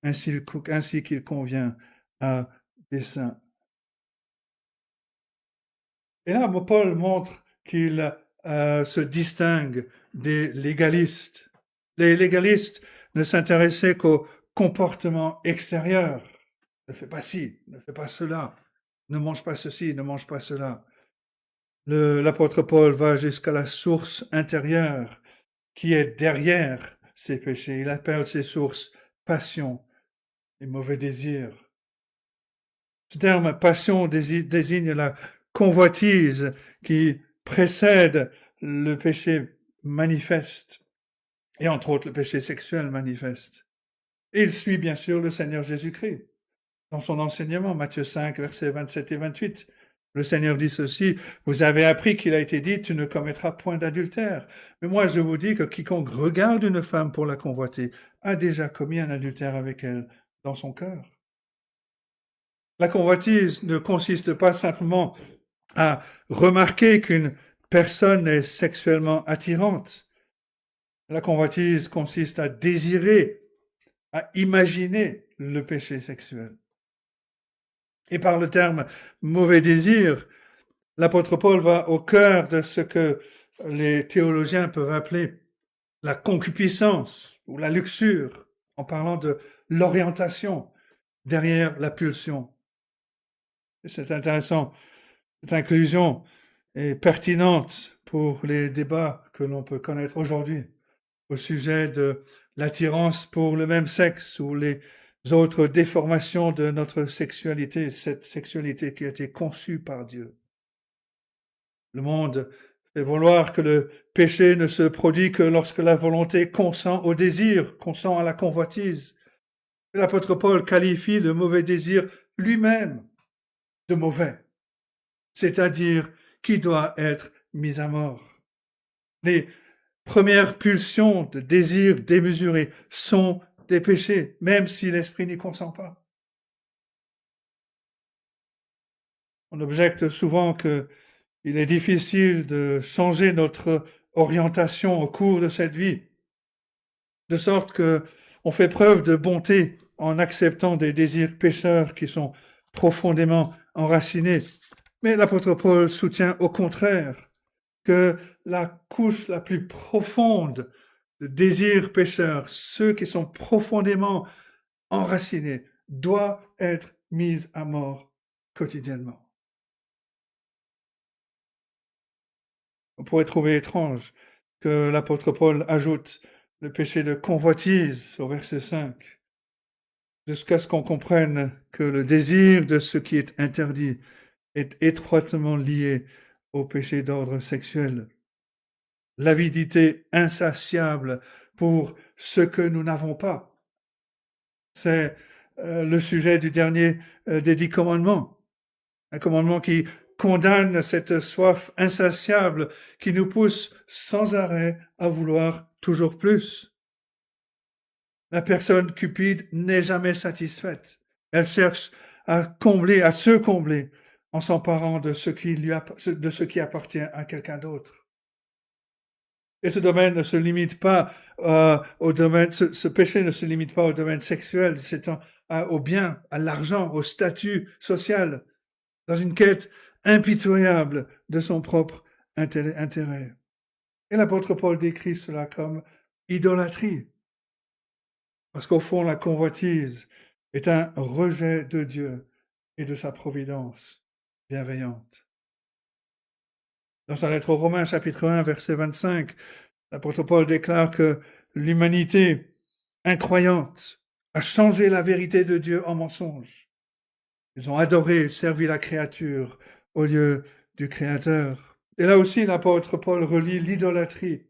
ainsi qu'il convient à des saints. Et là, Paul montre qu'il se distingue des légalistes. Les légalistes ne s'intéressaient qu'au comportement extérieur. Ne fais pas ci, ne fais pas cela, ne mange pas ceci, ne mange pas cela. L'apôtre Paul va jusqu'à la source intérieure qui est derrière ces péchés. Il appelle ces sources passion et mauvais désir. Ce terme passion désigne la convoitise qui précède le péché manifeste, et entre autres le péché sexuel manifeste. Et il suit bien sûr le Seigneur Jésus-Christ. Dans son enseignement, Matthieu 5, versets 27 et 28, le Seigneur dit ceci, « Vous avez appris qu'il a été dit, tu ne commettras point d'adultère. Mais moi je vous dis que quiconque regarde une femme pour la convoiter a déjà commis un adultère avec elle dans son cœur. » La convoitise ne consiste pas simplement à remarquer qu'une personne est sexuellement attirante. La convoitise consiste à désirer, à imaginer le péché sexuel. Et par le terme mauvais désir, l'apôtre Paul va au cœur de ce que les théologiens peuvent appeler la concupiscence ou la luxure, en parlant de l'orientation derrière la pulsion. Et c'est intéressant. Cette inclusion est pertinente pour les débats que l'on peut connaître aujourd'hui au sujet de l'attirance pour le même sexe ou les autres déformations de notre sexualité, cette sexualité qui a été conçue par Dieu. Le monde fait vouloir que le péché ne se produit que lorsque la volonté consent au désir, consent à la convoitise. L'apôtre Paul qualifie le mauvais désir lui-même de mauvais, c'est-à-dire qui doit être mis à mort. Les premières pulsions de désir démesuré sont des péchés, même si l'esprit n'y consent pas. On objecte souvent qu'il est difficile de changer notre orientation au cours de cette vie, de sorte que on fait preuve de bonté en acceptant des désirs pécheurs qui sont profondément enracinés. Mais l'apôtre Paul soutient au contraire que la couche la plus profonde de désirs pécheurs, ceux qui sont profondément enracinés, doit être mise à mort quotidiennement. On pourrait trouver étrange que l'apôtre Paul ajoute le péché de convoitise au verset 5, jusqu'à ce qu'on comprenne que le désir de ce qui est interdit est étroitement lié au péché d'ordre sexuel. L'avidité insatiable pour ce que nous n'avons pas. C'est le sujet du dernier des 10 commandements. Un commandement qui condamne cette soif insatiable qui nous pousse sans arrêt à vouloir toujours plus. La personne cupide n'est jamais satisfaite. Elle cherche à combler, à se combler en s'emparant de ce qui appartient à quelqu'un d'autre. Et ce domaine ne se limite pas au domaine, ce péché ne se limite pas au domaine sexuel, c'est au bien, à l'argent, au statut social, dans une quête impitoyable de son propre intérêt. Et l'apôtre Paul décrit cela comme idolâtrie. Parce qu'au fond, la convoitise est un rejet de Dieu et de sa providence bienveillante. Dans sa lettre aux Romains, chapitre 1, verset 25, l'apôtre Paul déclare que l'humanité incroyante a changé la vérité de Dieu en mensonge. Ils ont adoré et servi la créature au lieu du Créateur. Et là aussi, l'apôtre Paul relie l'idolâtrie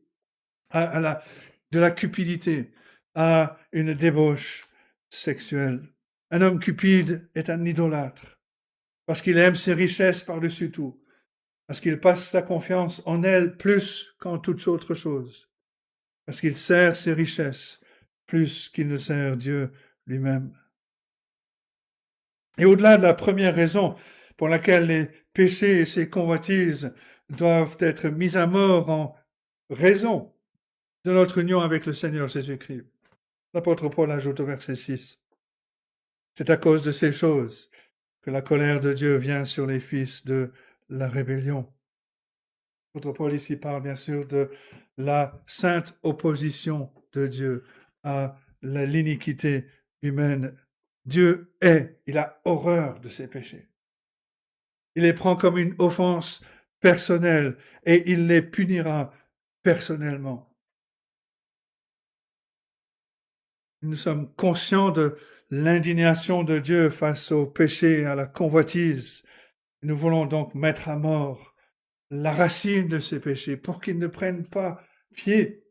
de la cupidité à une débauche sexuelle. Un homme cupide est un idolâtre parce qu'il aime ses richesses par-dessus tout, parce qu'il passe sa confiance en elles plus qu'en toute autre chose, parce qu'il sert ses richesses plus qu'il ne sert Dieu lui-même. Et au-delà de la première raison pour laquelle les péchés et ses convoitises doivent être mis à mort en raison de notre union avec le Seigneur Jésus-Christ, l'apôtre Paul ajoute au verset 6, « C'est à cause de ces choses que la colère de Dieu vient sur les fils de la rébellion. » L'apôtre Paul ici parle bien sûr de la sainte opposition de Dieu à l'iniquité humaine. Dieu il a horreur de ses péchés. Il les prend comme une offense personnelle et il les punira personnellement. Nous sommes conscients de l'indignation de Dieu face au péché et à la convoitise. Nous voulons donc mettre à mort la racine de ces péchés pour qu'ils ne prennent pas pied,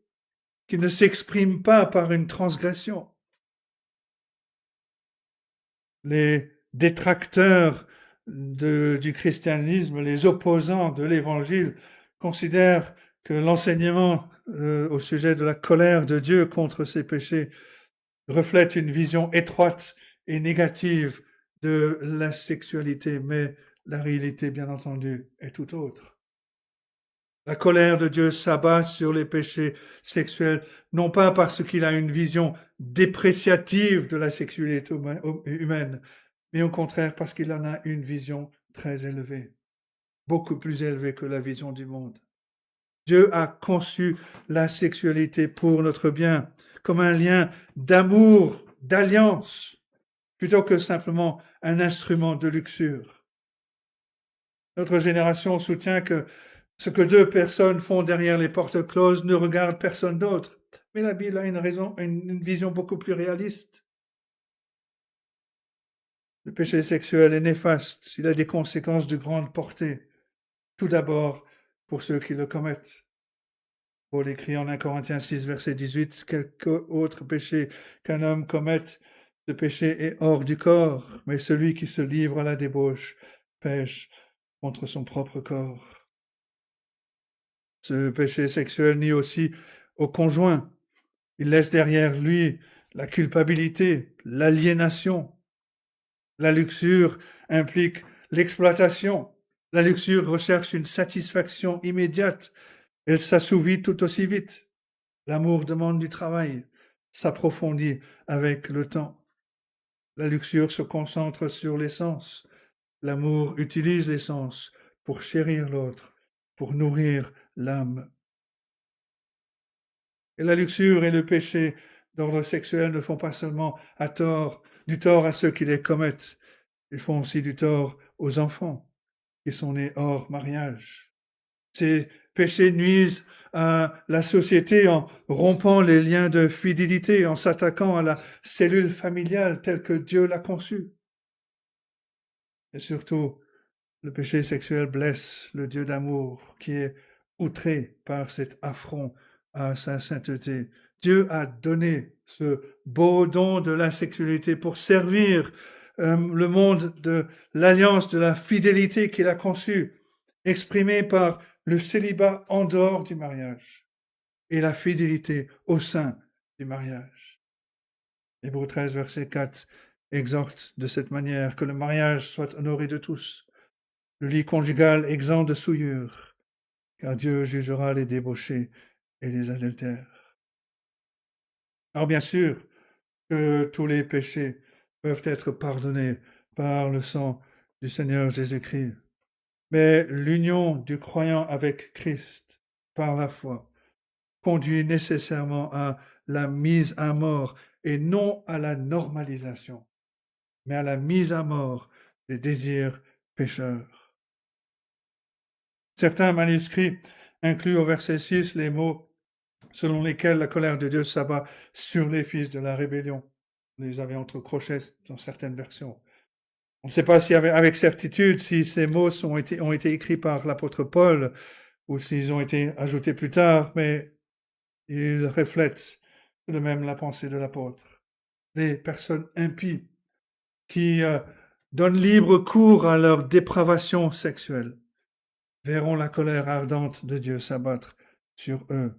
qu'ils ne s'expriment pas par une transgression. Les détracteurs du christianisme, les opposants de l'évangile, considèrent que l'enseignement au sujet de la colère de Dieu contre ces péchés reflète une vision étroite et négative de la sexualité, mais la réalité, bien entendu, est tout autre. La colère de Dieu s'abat sur les péchés sexuels, non pas parce qu'il a une vision dépréciative de la sexualité humaine, mais au contraire parce qu'il en a une vision très élevée, beaucoup plus élevée que la vision du monde. Dieu a conçu la sexualité pour notre bien, comme un lien d'amour, d'alliance, plutôt que simplement un instrument de luxure. Notre génération soutient que ce que deux personnes font derrière les portes closes ne regarde personne d'autre. Mais la Bible a une vision beaucoup plus réaliste. Le péché sexuel est néfaste, il a des conséquences de grande portée. Tout d'abord pour ceux qui le commettent. Paul écrit en 1 Corinthiens 6, verset 18, « Quelque autre péché qu'un homme commette, ce péché est hors du corps, mais celui qui se livre à la débauche pêche contre son propre corps. » Ce péché sexuel nuit aussi au conjoint. Il laisse derrière lui la culpabilité, l'aliénation. La luxure implique l'exploitation. La luxure recherche une satisfaction immédiate. Elle s'assouvit tout aussi vite. L'amour demande du travail, s'approfondit avec le temps. La luxure se concentre sur les sens. L'amour utilise les sens pour chérir l'autre, pour nourrir l'âme. Et la luxure et le péché d'ordre sexuel ne font pas seulement du tort à ceux qui les commettent, ils font aussi du tort aux enfants qui sont nés hors mariage. Ces péchés nuisent à la société en rompant les liens de fidélité, en s'attaquant à la cellule familiale telle que Dieu l'a conçue. Et surtout, le péché sexuel blesse le Dieu d'amour qui est outré par cet affront à sa sainteté. Dieu a donné ce beau don de la sexualité pour servir le monde de l'alliance, de la fidélité qu'il a conçue, exprimée par le célibat en dehors du mariage et la fidélité au sein du mariage. Hébreux 13, verset 4 exhorte de cette manière que le mariage soit honoré de tous, le lit conjugal exempt de souillure, car Dieu jugera les débauchés et les adultères. Alors bien sûr que tous les péchés peuvent être pardonnés par le sang du Seigneur Jésus-Christ, mais l'union du croyant avec Christ par la foi conduit nécessairement à la mise à mort et non à la normalisation, mais à la mise à mort des désirs pécheurs. Certains manuscrits incluent au verset 6 les mots selon lesquels la colère de Dieu s'abat sur les fils de la rébellion. Vous les avez entre crochets dans certaines versions. On ne sait pas si avec certitude si ces mots ont été écrits par l'apôtre Paul ou s'ils ont été ajoutés plus tard, mais ils reflètent tout de même la pensée de l'apôtre. Les personnes impies qui donnent libre cours à leur dépravation sexuelle verront la colère ardente de Dieu s'abattre sur eux.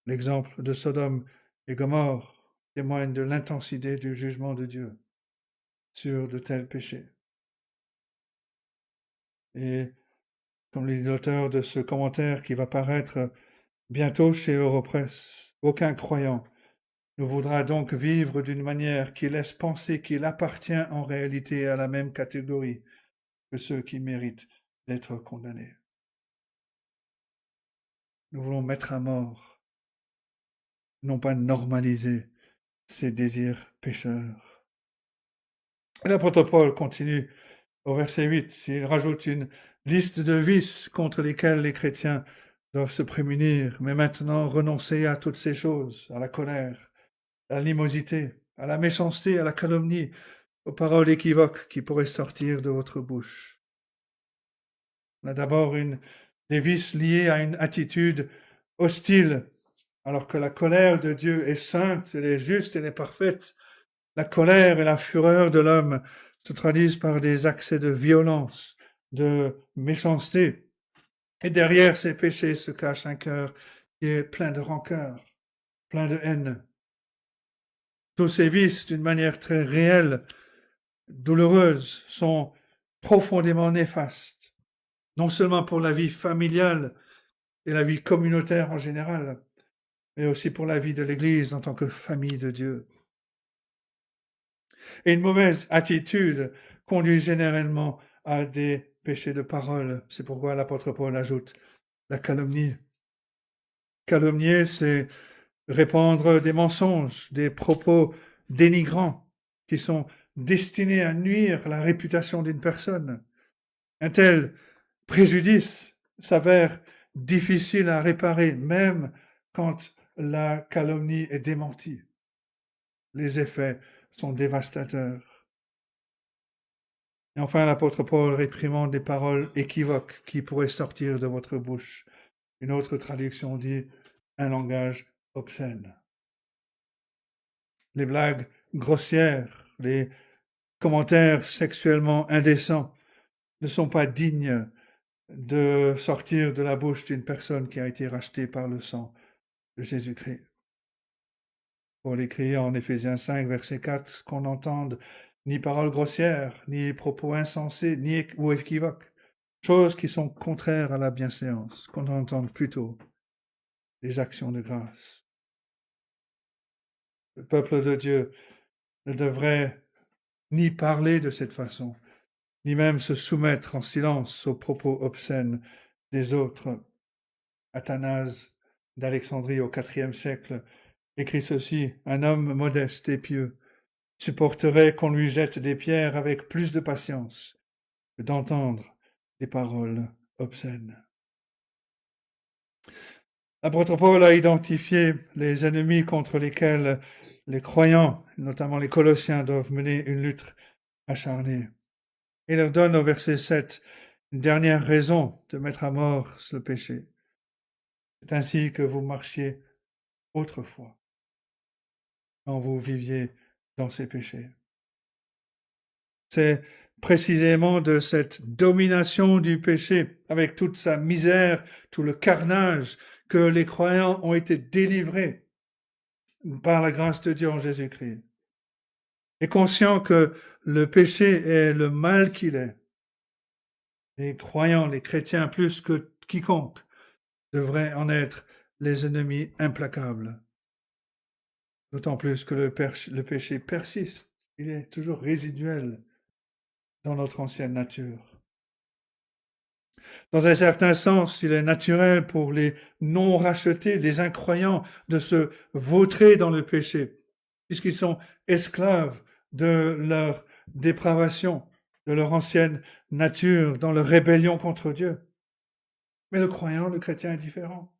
L'exemple de Sodome et Gomorrhe témoigne de l'intensité du jugement de Dieu sur de tels péchés. Et comme le dit l'auteur de ce commentaire qui va paraître bientôt chez Europresse, aucun croyant ne voudra donc vivre d'une manière qui laisse penser qu'il appartient en réalité à la même catégorie que ceux qui méritent d'être condamnés. Nous voulons mettre à mort, non pas normaliser ces désirs pécheurs. Et l'apôtre Paul continue au verset 8, il rajoute une liste de vices contre lesquels les chrétiens doivent se prémunir, mais maintenant renoncer à toutes ces choses, à la colère, à l'animosité, à la méchanceté, à la calomnie, aux paroles équivoques qui pourraient sortir de votre bouche. On a d'abord des vices liés à une attitude hostile, alors que la colère de Dieu est sainte, elle est juste, elle est parfaite. La colère et la fureur de l'homme se traduisent par des accès de violence, de méchanceté. Et derrière ces péchés se cache un cœur qui est plein de rancœur, plein de haine. Tous ces vices, d'une manière très réelle, douloureuse, sont profondément néfastes, non seulement pour la vie familiale et la vie communautaire en général, mais aussi pour la vie de l'Église en tant que famille de Dieu. Et une mauvaise attitude conduit généralement à des péchés de parole. C'est pourquoi l'apôtre Paul ajoute la calomnie. Calomnier, c'est répandre des mensonges, des propos dénigrants qui sont destinés à nuire à la réputation d'une personne. Un tel préjudice s'avère difficile à réparer, même quand la calomnie est démentie. Les effets sont dévastateurs. Et enfin, l'apôtre Paul réprimande des paroles équivoques qui pourraient sortir de votre bouche. Une autre traduction dit un langage obscène. Les blagues grossières, les commentaires sexuellement indécents ne sont pas dignes de sortir de la bouche d'une personne qui a été rachetée par le sang de Jésus-Christ. Paul écrit en Éphésiens 5, verset 4, qu'on n'entende ni paroles grossières, ni propos insensés, ni ou équivoques, choses qui sont contraires à la bienséance, qu'on entende plutôt des actions de grâce. Le peuple de Dieu ne devrait ni parler de cette façon, ni même se soumettre en silence aux propos obscènes des autres. Athanase d'Alexandrie au IVe siècle écrit ceci, un homme modeste et pieux supporterait qu'on lui jette des pierres avec plus de patience que d'entendre des paroles obscènes. L'apôtre Paul a identifié les ennemis contre lesquels les croyants, notamment les Colossiens, doivent mener une lutte acharnée. Il leur donne au verset 7 une dernière raison de mettre à mort ce péché. C'est ainsi que vous marchiez autrefois, quand vous viviez dans ces péchés. C'est précisément de cette domination du péché, avec toute sa misère, tout le carnage, que les croyants ont été délivrés par la grâce de Dieu en Jésus-Christ. Et conscients que le péché est le mal qu'il est, les croyants, les chrétiens, plus que quiconque, devraient en être les ennemis implacables. D'autant plus que le péché persiste, il est toujours résiduel dans notre ancienne nature. Dans un certain sens, il est naturel pour les non-rachetés, les incroyants, de se vautrer dans le péché, puisqu'ils sont esclaves de leur dépravation, de leur ancienne nature, dans leur rébellion contre Dieu. Mais le croyant, le chrétien est différent.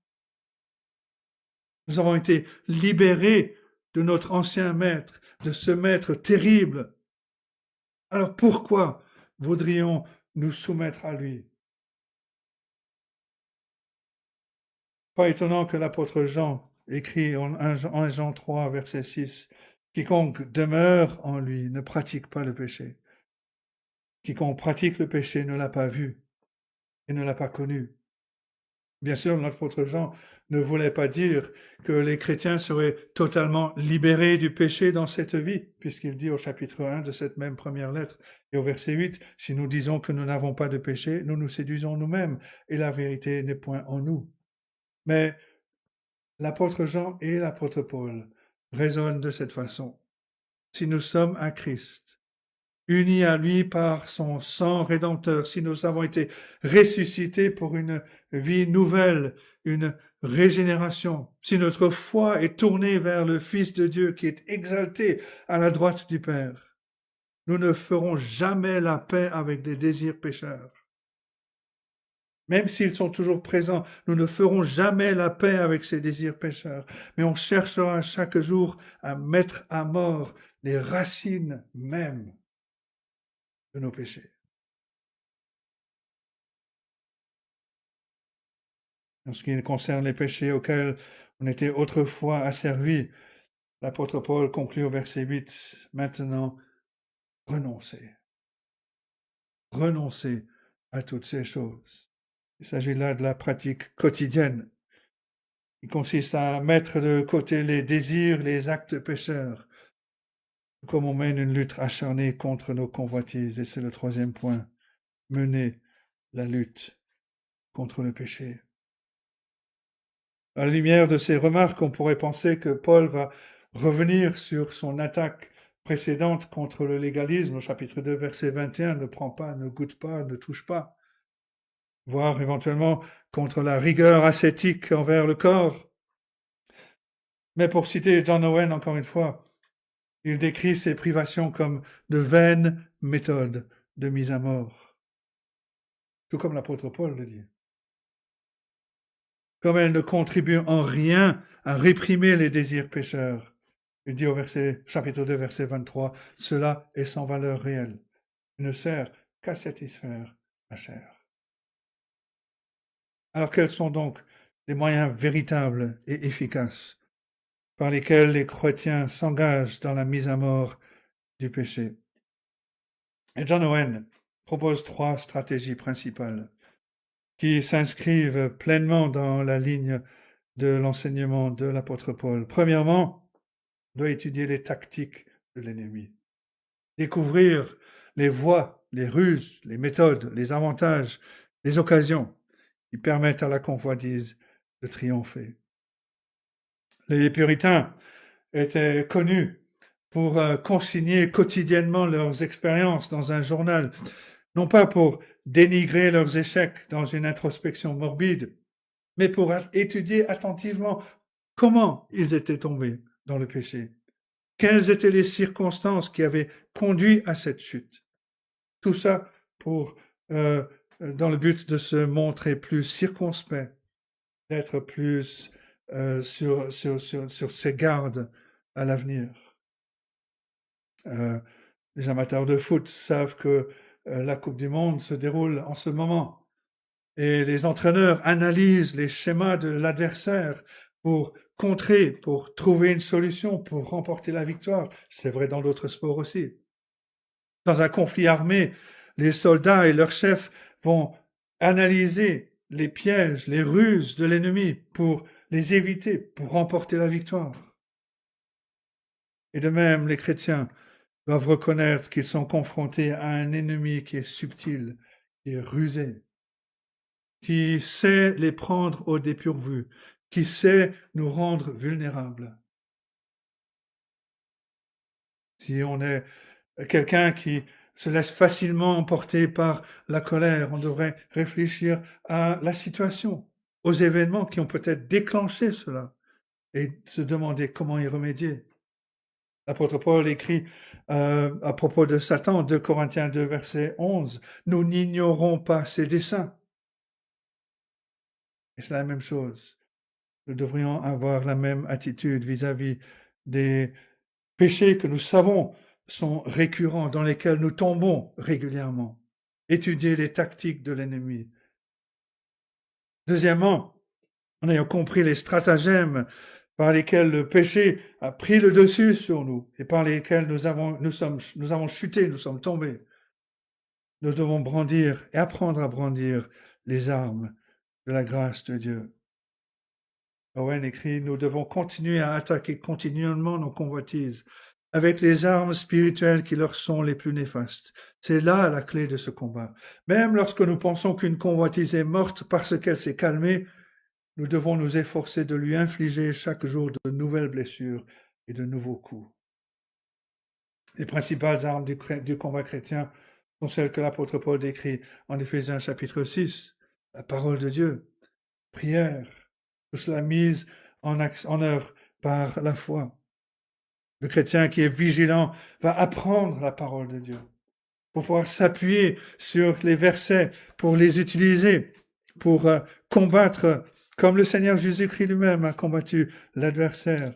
Nous avons été libérés de notre ancien maître, de ce maître terrible. Alors pourquoi voudrions nous soumettre à lui? Pas étonnant que l'apôtre Jean écrit en 1 Jean 3, verset 6, « Quiconque demeure en lui ne pratique pas le péché. Quiconque pratique le péché ne l'a pas vu et ne l'a pas connu. » Bien sûr, l'apôtre Jean ne voulait pas dire que les chrétiens seraient totalement libérés du péché dans cette vie, puisqu'il dit au chapitre 1 de cette même première lettre et au verset 8, « Si nous disons que nous n'avons pas de péché, nous nous séduisons nous-mêmes, et la vérité n'est point en nous. » Mais l'apôtre Jean et l'apôtre Paul raisonnent de cette façon. Si nous sommes à Christ, unis à lui par son sang rédempteur, si nous avons été ressuscités pour une vie nouvelle, une régénération, si notre foi est tournée vers le Fils de Dieu qui est exalté à la droite du Père, nous ne ferons jamais la paix avec les désirs pécheurs. Même s'ils sont toujours présents, nous ne ferons jamais la paix avec ces désirs pécheurs, mais on cherchera chaque jour à mettre à mort les racines mêmes de nos péchés. En ce qui concerne les péchés auxquels on était autrefois asservis, l'apôtre Paul conclut au verset 8, « Maintenant, renoncez. Renoncez à toutes ces choses. » Il s'agit là de la pratique quotidienne. Il consiste à mettre de côté les désirs, les actes pécheurs, comme on mène une lutte acharnée contre nos convoitises. Et c'est le troisième point, mener la lutte contre le péché. À la lumière de ces remarques, on pourrait penser que Paul va revenir sur son attaque précédente contre le légalisme, au chapitre 2, verset 21, ne prend pas, ne goûte pas, ne touche pas, voire éventuellement contre la rigueur ascétique envers le corps. Mais pour citer John Owen encore une fois, il décrit ces privations comme de vaines méthodes de mise à mort, tout comme l'apôtre Paul le dit. Comme elles ne contribuent en rien à réprimer les désirs pécheurs. Il dit au chapitre 2, verset 23, « Cela est sans valeur réelle. Il ne sert qu'à satisfaire la chair. » Alors quels sont donc les moyens véritables et efficaces par lesquels les chrétiens s'engagent dans la mise à mort du péché? Et John Owen propose 3 stratégies principales qui s'inscrivent pleinement dans la ligne de l'enseignement de l'apôtre Paul. Premièrement, on doit étudier les tactiques de l'ennemi, découvrir les voies, les ruses, les méthodes, les avantages, les occasions qui permettent à la convoitise de triompher. Les puritains étaient connus pour consigner quotidiennement leurs expériences dans un journal, non pas pour dénigrer leurs échecs dans une introspection morbide, mais pour étudier attentivement comment ils étaient tombés dans le péché, quelles étaient les circonstances qui avaient conduit à cette chute. Tout ça dans le but de se montrer plus circonspect, d'être plus sur ses gardes à l'avenir. Les amateurs de foot savent que la Coupe du Monde se déroule en ce moment. Et les entraîneurs analysent les schémas de l'adversaire pour contrer, pour trouver une solution, pour remporter la victoire. C'est vrai dans d'autres sports aussi. Dans un conflit armé, les soldats et leurs chefs vont analyser les pièges, les ruses de l'ennemi pour les éviter, pour remporter la victoire. Et de même, les chrétiens doivent reconnaître qu'ils sont confrontés à un ennemi qui est subtil, qui est rusé, qui sait les prendre au dépourvu, qui sait nous rendre vulnérables. Si on est quelqu'un qui se laisse facilement emporter par la colère, on devrait réfléchir à la situation, aux événements qui ont peut-être déclenché cela et se demander comment y remédier. L'apôtre Paul écrit à propos de Satan, 2 Corinthiens 2, verset 11, « Nous n'ignorons pas ses desseins. » Et c'est la même chose. Nous devrions avoir la même attitude vis-à-vis des péchés que nous savons sont récurrents, dans lesquels nous tombons régulièrement. Étudier les tactiques de l'ennemi. Deuxièmement, en ayant compris les stratagèmes par lesquels le péché a pris le dessus sur nous et par lesquels nous avons chuté, nous sommes tombés, nous devons brandir et apprendre à brandir les armes de la grâce de Dieu. Owen écrit, nous devons continuer à attaquer continuellement nos convoitises avec les armes spirituelles qui leur sont les plus néfastes. C'est là la clé de ce combat. Même lorsque nous pensons qu'une convoitise est morte parce qu'elle s'est calmée, nous devons nous efforcer de lui infliger chaque jour de nouvelles blessures et de nouveaux coups. Les principales armes du combat chrétien sont celles que l'apôtre Paul décrit en Éphésiens chapitre 6, la parole de Dieu, prière, tout cela mise en œuvre par la foi. Le chrétien qui est vigilant va apprendre la parole de Dieu pour pouvoir s'appuyer sur les versets, pour les utiliser, pour combattre comme le Seigneur Jésus-Christ lui-même a combattu l'adversaire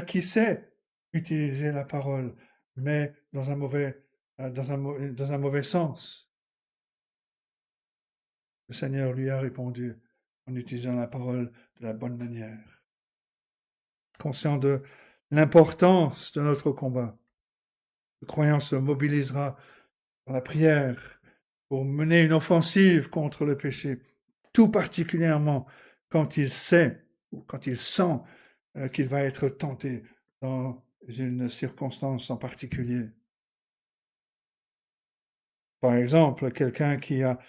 qui sait utiliser la parole, mais dans un mauvais sens. Le Seigneur lui a répondu en utilisant la parole de la bonne manière. Conscient de l'importance de notre combat, le croyant se mobilisera dans la prière pour mener une offensive contre le péché, tout particulièrement quand il sait ou quand il sent qu'il va être tenté dans une circonstance en particulier. Par exemple, quelqu'un qui a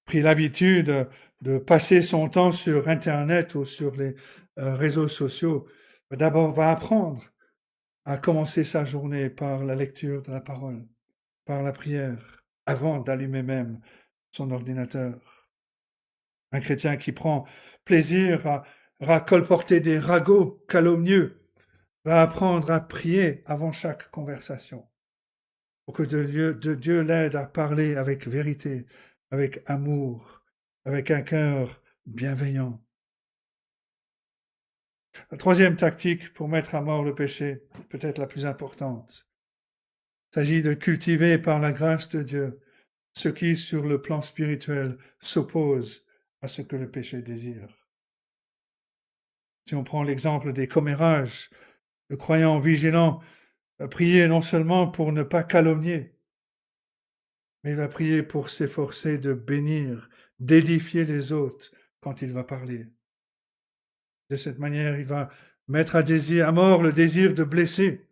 pris l'habitude de passer son temps sur Internet ou sur les réseaux sociaux, d'abord va apprendre à commencer sa journée par la lecture de la parole, par la prière, avant d'allumer même son ordinateur. Un chrétien qui prend plaisir à colporter des ragots calomnieux va apprendre à prier avant chaque conversation, pour que Dieu l'aide à parler avec vérité, avec amour, avec un cœur bienveillant. La troisième tactique pour mettre à mort le péché, peut-être la plus importante, il s'agit de cultiver par la grâce de Dieu ce qui, sur le plan spirituel, s'oppose à ce que le péché désire. Si on prend l'exemple des commérages, le croyant vigilant va prier non seulement pour ne pas calomnier, mais il va prier pour s'efforcer de bénir, d'édifier les autres quand il va parler. De cette manière, il va mettre à mort le désir de blesser,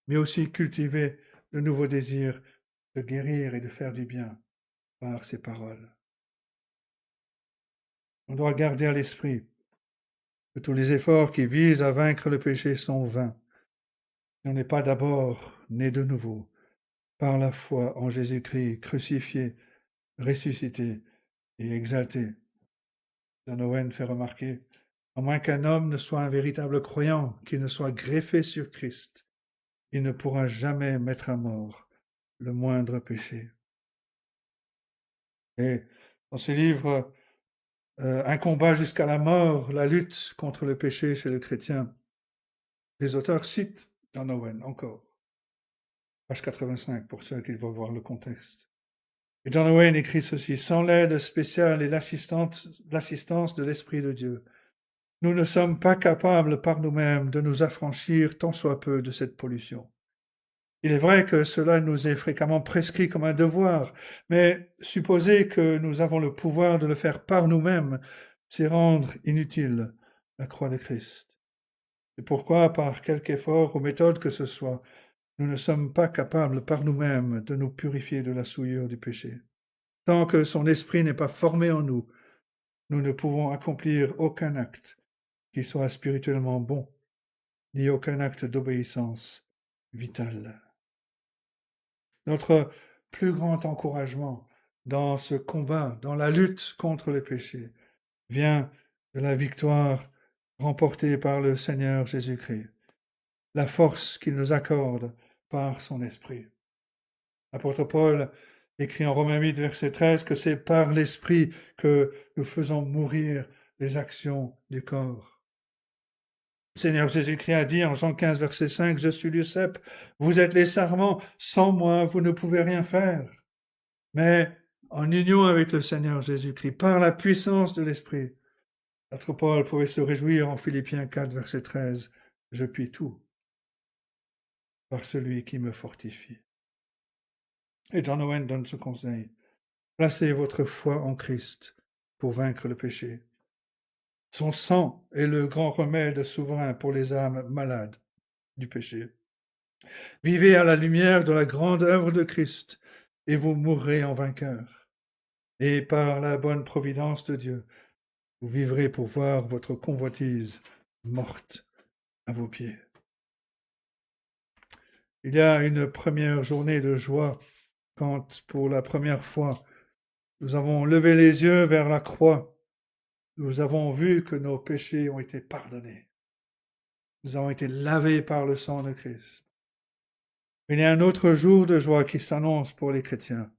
mais aussi cultiver le nouveau désir de guérir et de faire du bien par ses paroles. On doit garder à l'esprit que tous les efforts qui visent à vaincre le péché sont vains. Si on n'est pas d'abord né de nouveau par la foi en Jésus-Christ crucifié, ressuscité et exalté. John Owen fait remarquer, à moins qu'un homme ne soit un véritable croyant, qu'il ne soit greffé sur Christ, il ne pourra jamais mettre à mort le moindre péché. Et dans ce livre, Un combat jusqu'à la mort, la lutte contre le péché chez le chrétien, les auteurs citent John Owen encore, page 85 pour ceux qui vont voir le contexte. Et John Owen écrit ceci, « Sans l'aide spéciale et l'assistance de l'Esprit de Dieu, nous ne sommes pas capables par nous-mêmes de nous affranchir tant soit peu de cette pollution. Il est vrai que cela nous est fréquemment prescrit comme un devoir, mais supposer que nous avons le pouvoir de le faire par nous-mêmes, c'est rendre inutile la croix de Christ. C'est pourquoi, par quelque effort ou méthode que ce soit, nous ne sommes pas capables par nous-mêmes de nous purifier de la souillure du péché. Tant que son esprit n'est pas formé en nous, nous ne pouvons accomplir aucun acte qui soit spirituellement bon, ni aucun acte d'obéissance vitale. Notre plus grand encouragement dans ce combat, dans la lutte contre le péché, vient de la victoire remportée par le Seigneur Jésus-Christ, la force qu'il nous accorde par son Esprit. L'apôtre Paul écrit en Romains 8, verset 13, que c'est par l'Esprit que nous faisons mourir les actions du corps. Le Seigneur Jésus-Christ a dit en Jean 15, verset 5, « Je suis le cep, vous êtes les sarments, sans moi vous ne pouvez rien faire. » Mais en union avec le Seigneur Jésus-Christ, par la puissance de l'Esprit, l'apôtre Paul pouvait se réjouir en Philippiens 4, verset 13, « Je puis tout par celui qui me fortifie. » Et John Owen donne ce conseil, « Placez votre foi en Christ pour vaincre le péché. Son sang est le grand remède souverain pour les âmes malades du péché. Vivez à la lumière de la grande œuvre de Christ et vous mourrez en vainqueur. Et par la bonne providence de Dieu, vous vivrez pour voir votre convoitise morte à vos pieds. » Il y a une première journée de joie quand, pour la première fois, nous avons levé les yeux vers la croix. Nous avons vu que nos péchés ont été pardonnés. Nous avons été lavés par le sang de Christ. Il y a un autre jour de joie qui s'annonce pour les chrétiens,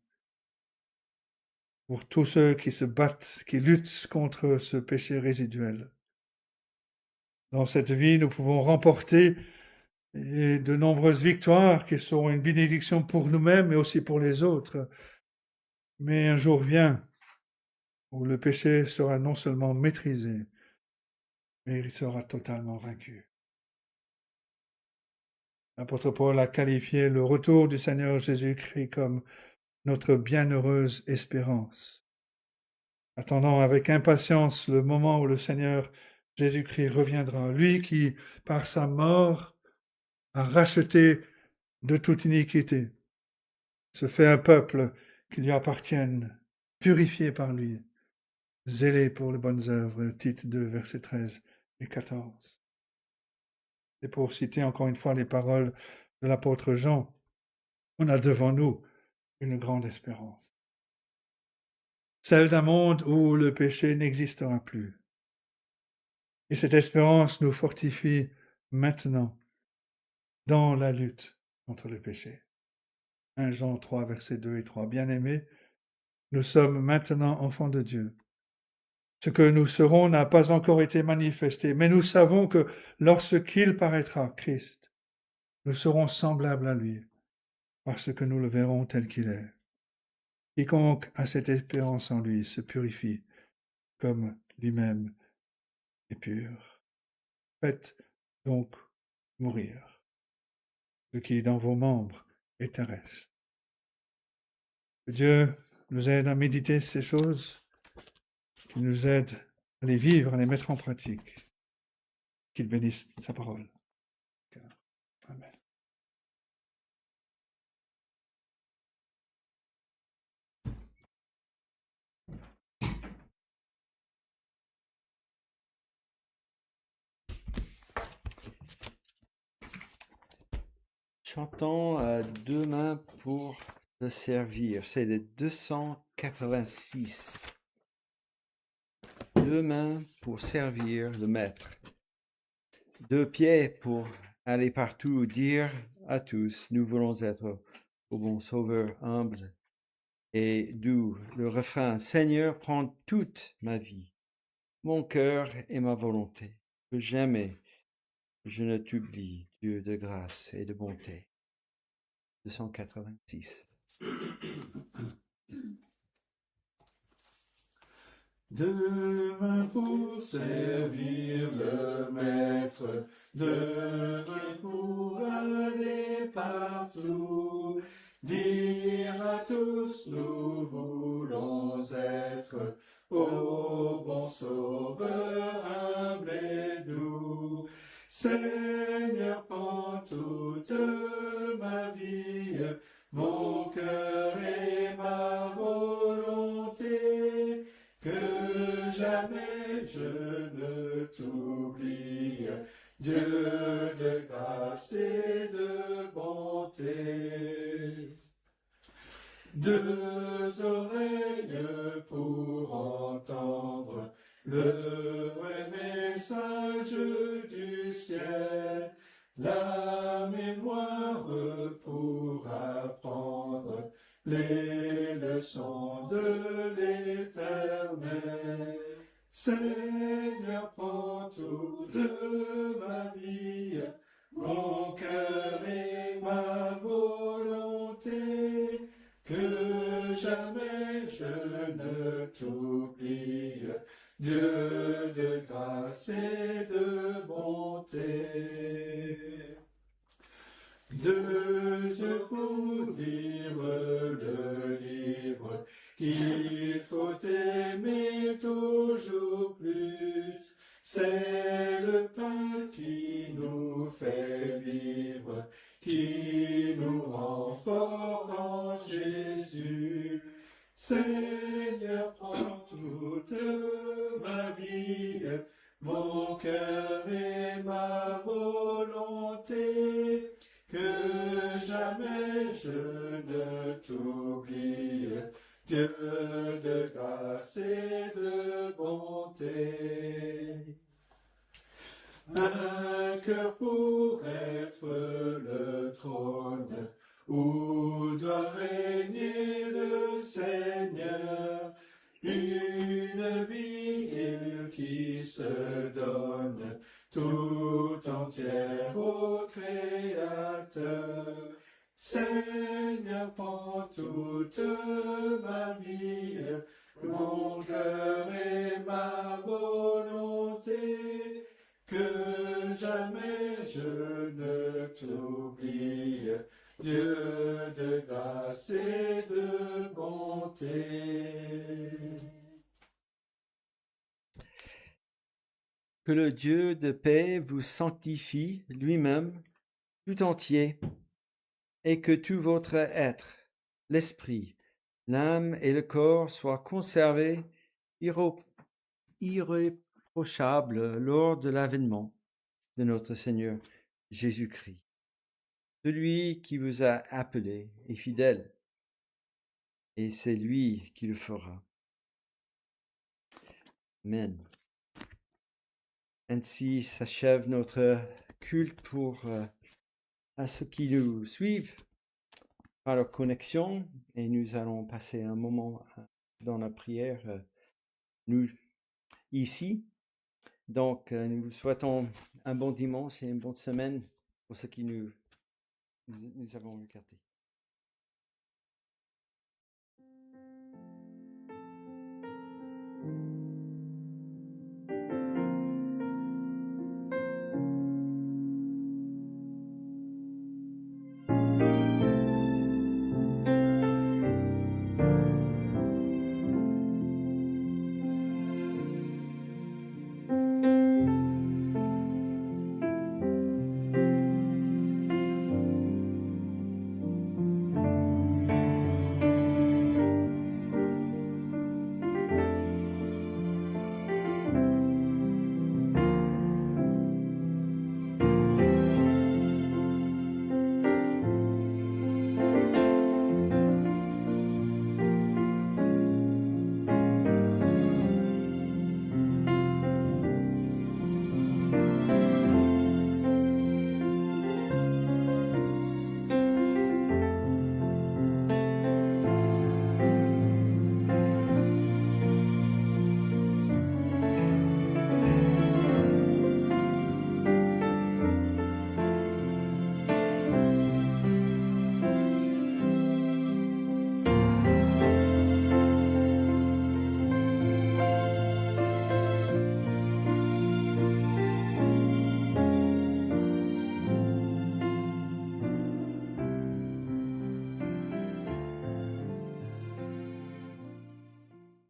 pour tous ceux qui se battent, qui luttent contre ce péché résiduel. Dans cette vie, nous pouvons remporter de nombreuses victoires qui seront une bénédiction pour nous-mêmes et aussi pour les autres. Mais un jour vient où le péché sera non seulement maîtrisé, mais il sera totalement vaincu. L'apôtre Paul a qualifié le retour du Seigneur Jésus-Christ comme notre bienheureuse espérance. Attendant avec impatience le moment où le Seigneur Jésus-Christ reviendra, lui qui, par sa mort, a racheté de toute iniquité, se fait un peuple qui lui appartienne, purifié par lui, zélé pour les bonnes œuvres, Tite 2, versets 13 et 14. Et pour citer encore une fois les paroles de l'apôtre Jean, on a devant nous une grande espérance, celle d'un monde où le péché n'existera plus. Et cette espérance nous fortifie maintenant dans la lutte contre le péché. 1 Jean 3, versets 2 et 3. Bien-aimés, nous sommes maintenant enfants de Dieu. Ce que nous serons n'a pas encore été manifesté, mais nous savons que lorsqu'il paraîtra, Christ, nous serons semblables à lui, parce que nous le verrons tel qu'il est. Quiconque a cette espérance en lui se purifie comme lui-même est pur. Faites donc mourir ce qui dans vos membres est terrestre. Que Dieu nous aide à méditer ces choses, qu'il nous aide à les vivre, à les mettre en pratique, qu'il bénisse sa parole. Amen. Chantons à deux mains pour te servir. C'est le 286. Deux mains pour servir le Maître. Deux pieds pour aller partout, dire à tous, nous voulons être au bon Sauveur humble et doux. Le refrain, Seigneur, prends toute ma vie, mon cœur et ma volonté, que jamais je ne t'oublie, Dieu de grâce et de bonté. 286. Deux mains pour servir le Maître, deux mains pour aller partout, dire à tous nous voulons être au bon Sauveur humble et doux. Seigneur, prends toute ma vie, mon cœur et ma volonté, que jamais je ne ne t'oublie, Dieu de grâce et de bonté. Deux oreilles pour entendre le vrai message du ciel, la mémoire pour apprendre les leçons de l'Éternel. Seigneur, prends toute ma vie, mon cœur et ma volonté, que jamais je ne t'oublie, Dieu de grâce et de bonté. Deux yeux pour lire le livre qu'il faut aimer toujours plus. C'est le pain qui nous fait vivre, qui nous rend forts en Jésus. Seigneur, prends toute ma vie, mon cœur et ma volonté, que jamais je ne t'oublie, Dieu de grâce et de bonté. Un cœur pour être le trône où doit régner le Seigneur, une vie qui se donne tout entière au Créateur. Seigneur, prends toute ma vie, mon cœur et ma volonté, que jamais je ne t'oublie, Dieu de grâce et de bonté. Que le Dieu de paix vous sanctifie lui-même tout entier, et que tout votre être, l'esprit, l'âme et le corps soient conservés irréprochables lors de l'avènement de notre Seigneur Jésus-Christ. Celui qui vous a appelé est fidèle, et c'est lui qui le fera. Amen. Ainsi s'achève notre culte à ceux qui nous suivent par leur connexion, et nous allons passer un moment dans la prière nous ici. Donc, nous vous souhaitons un bon dimanche et une bonne semaine pour ceux qui nous avons regardé.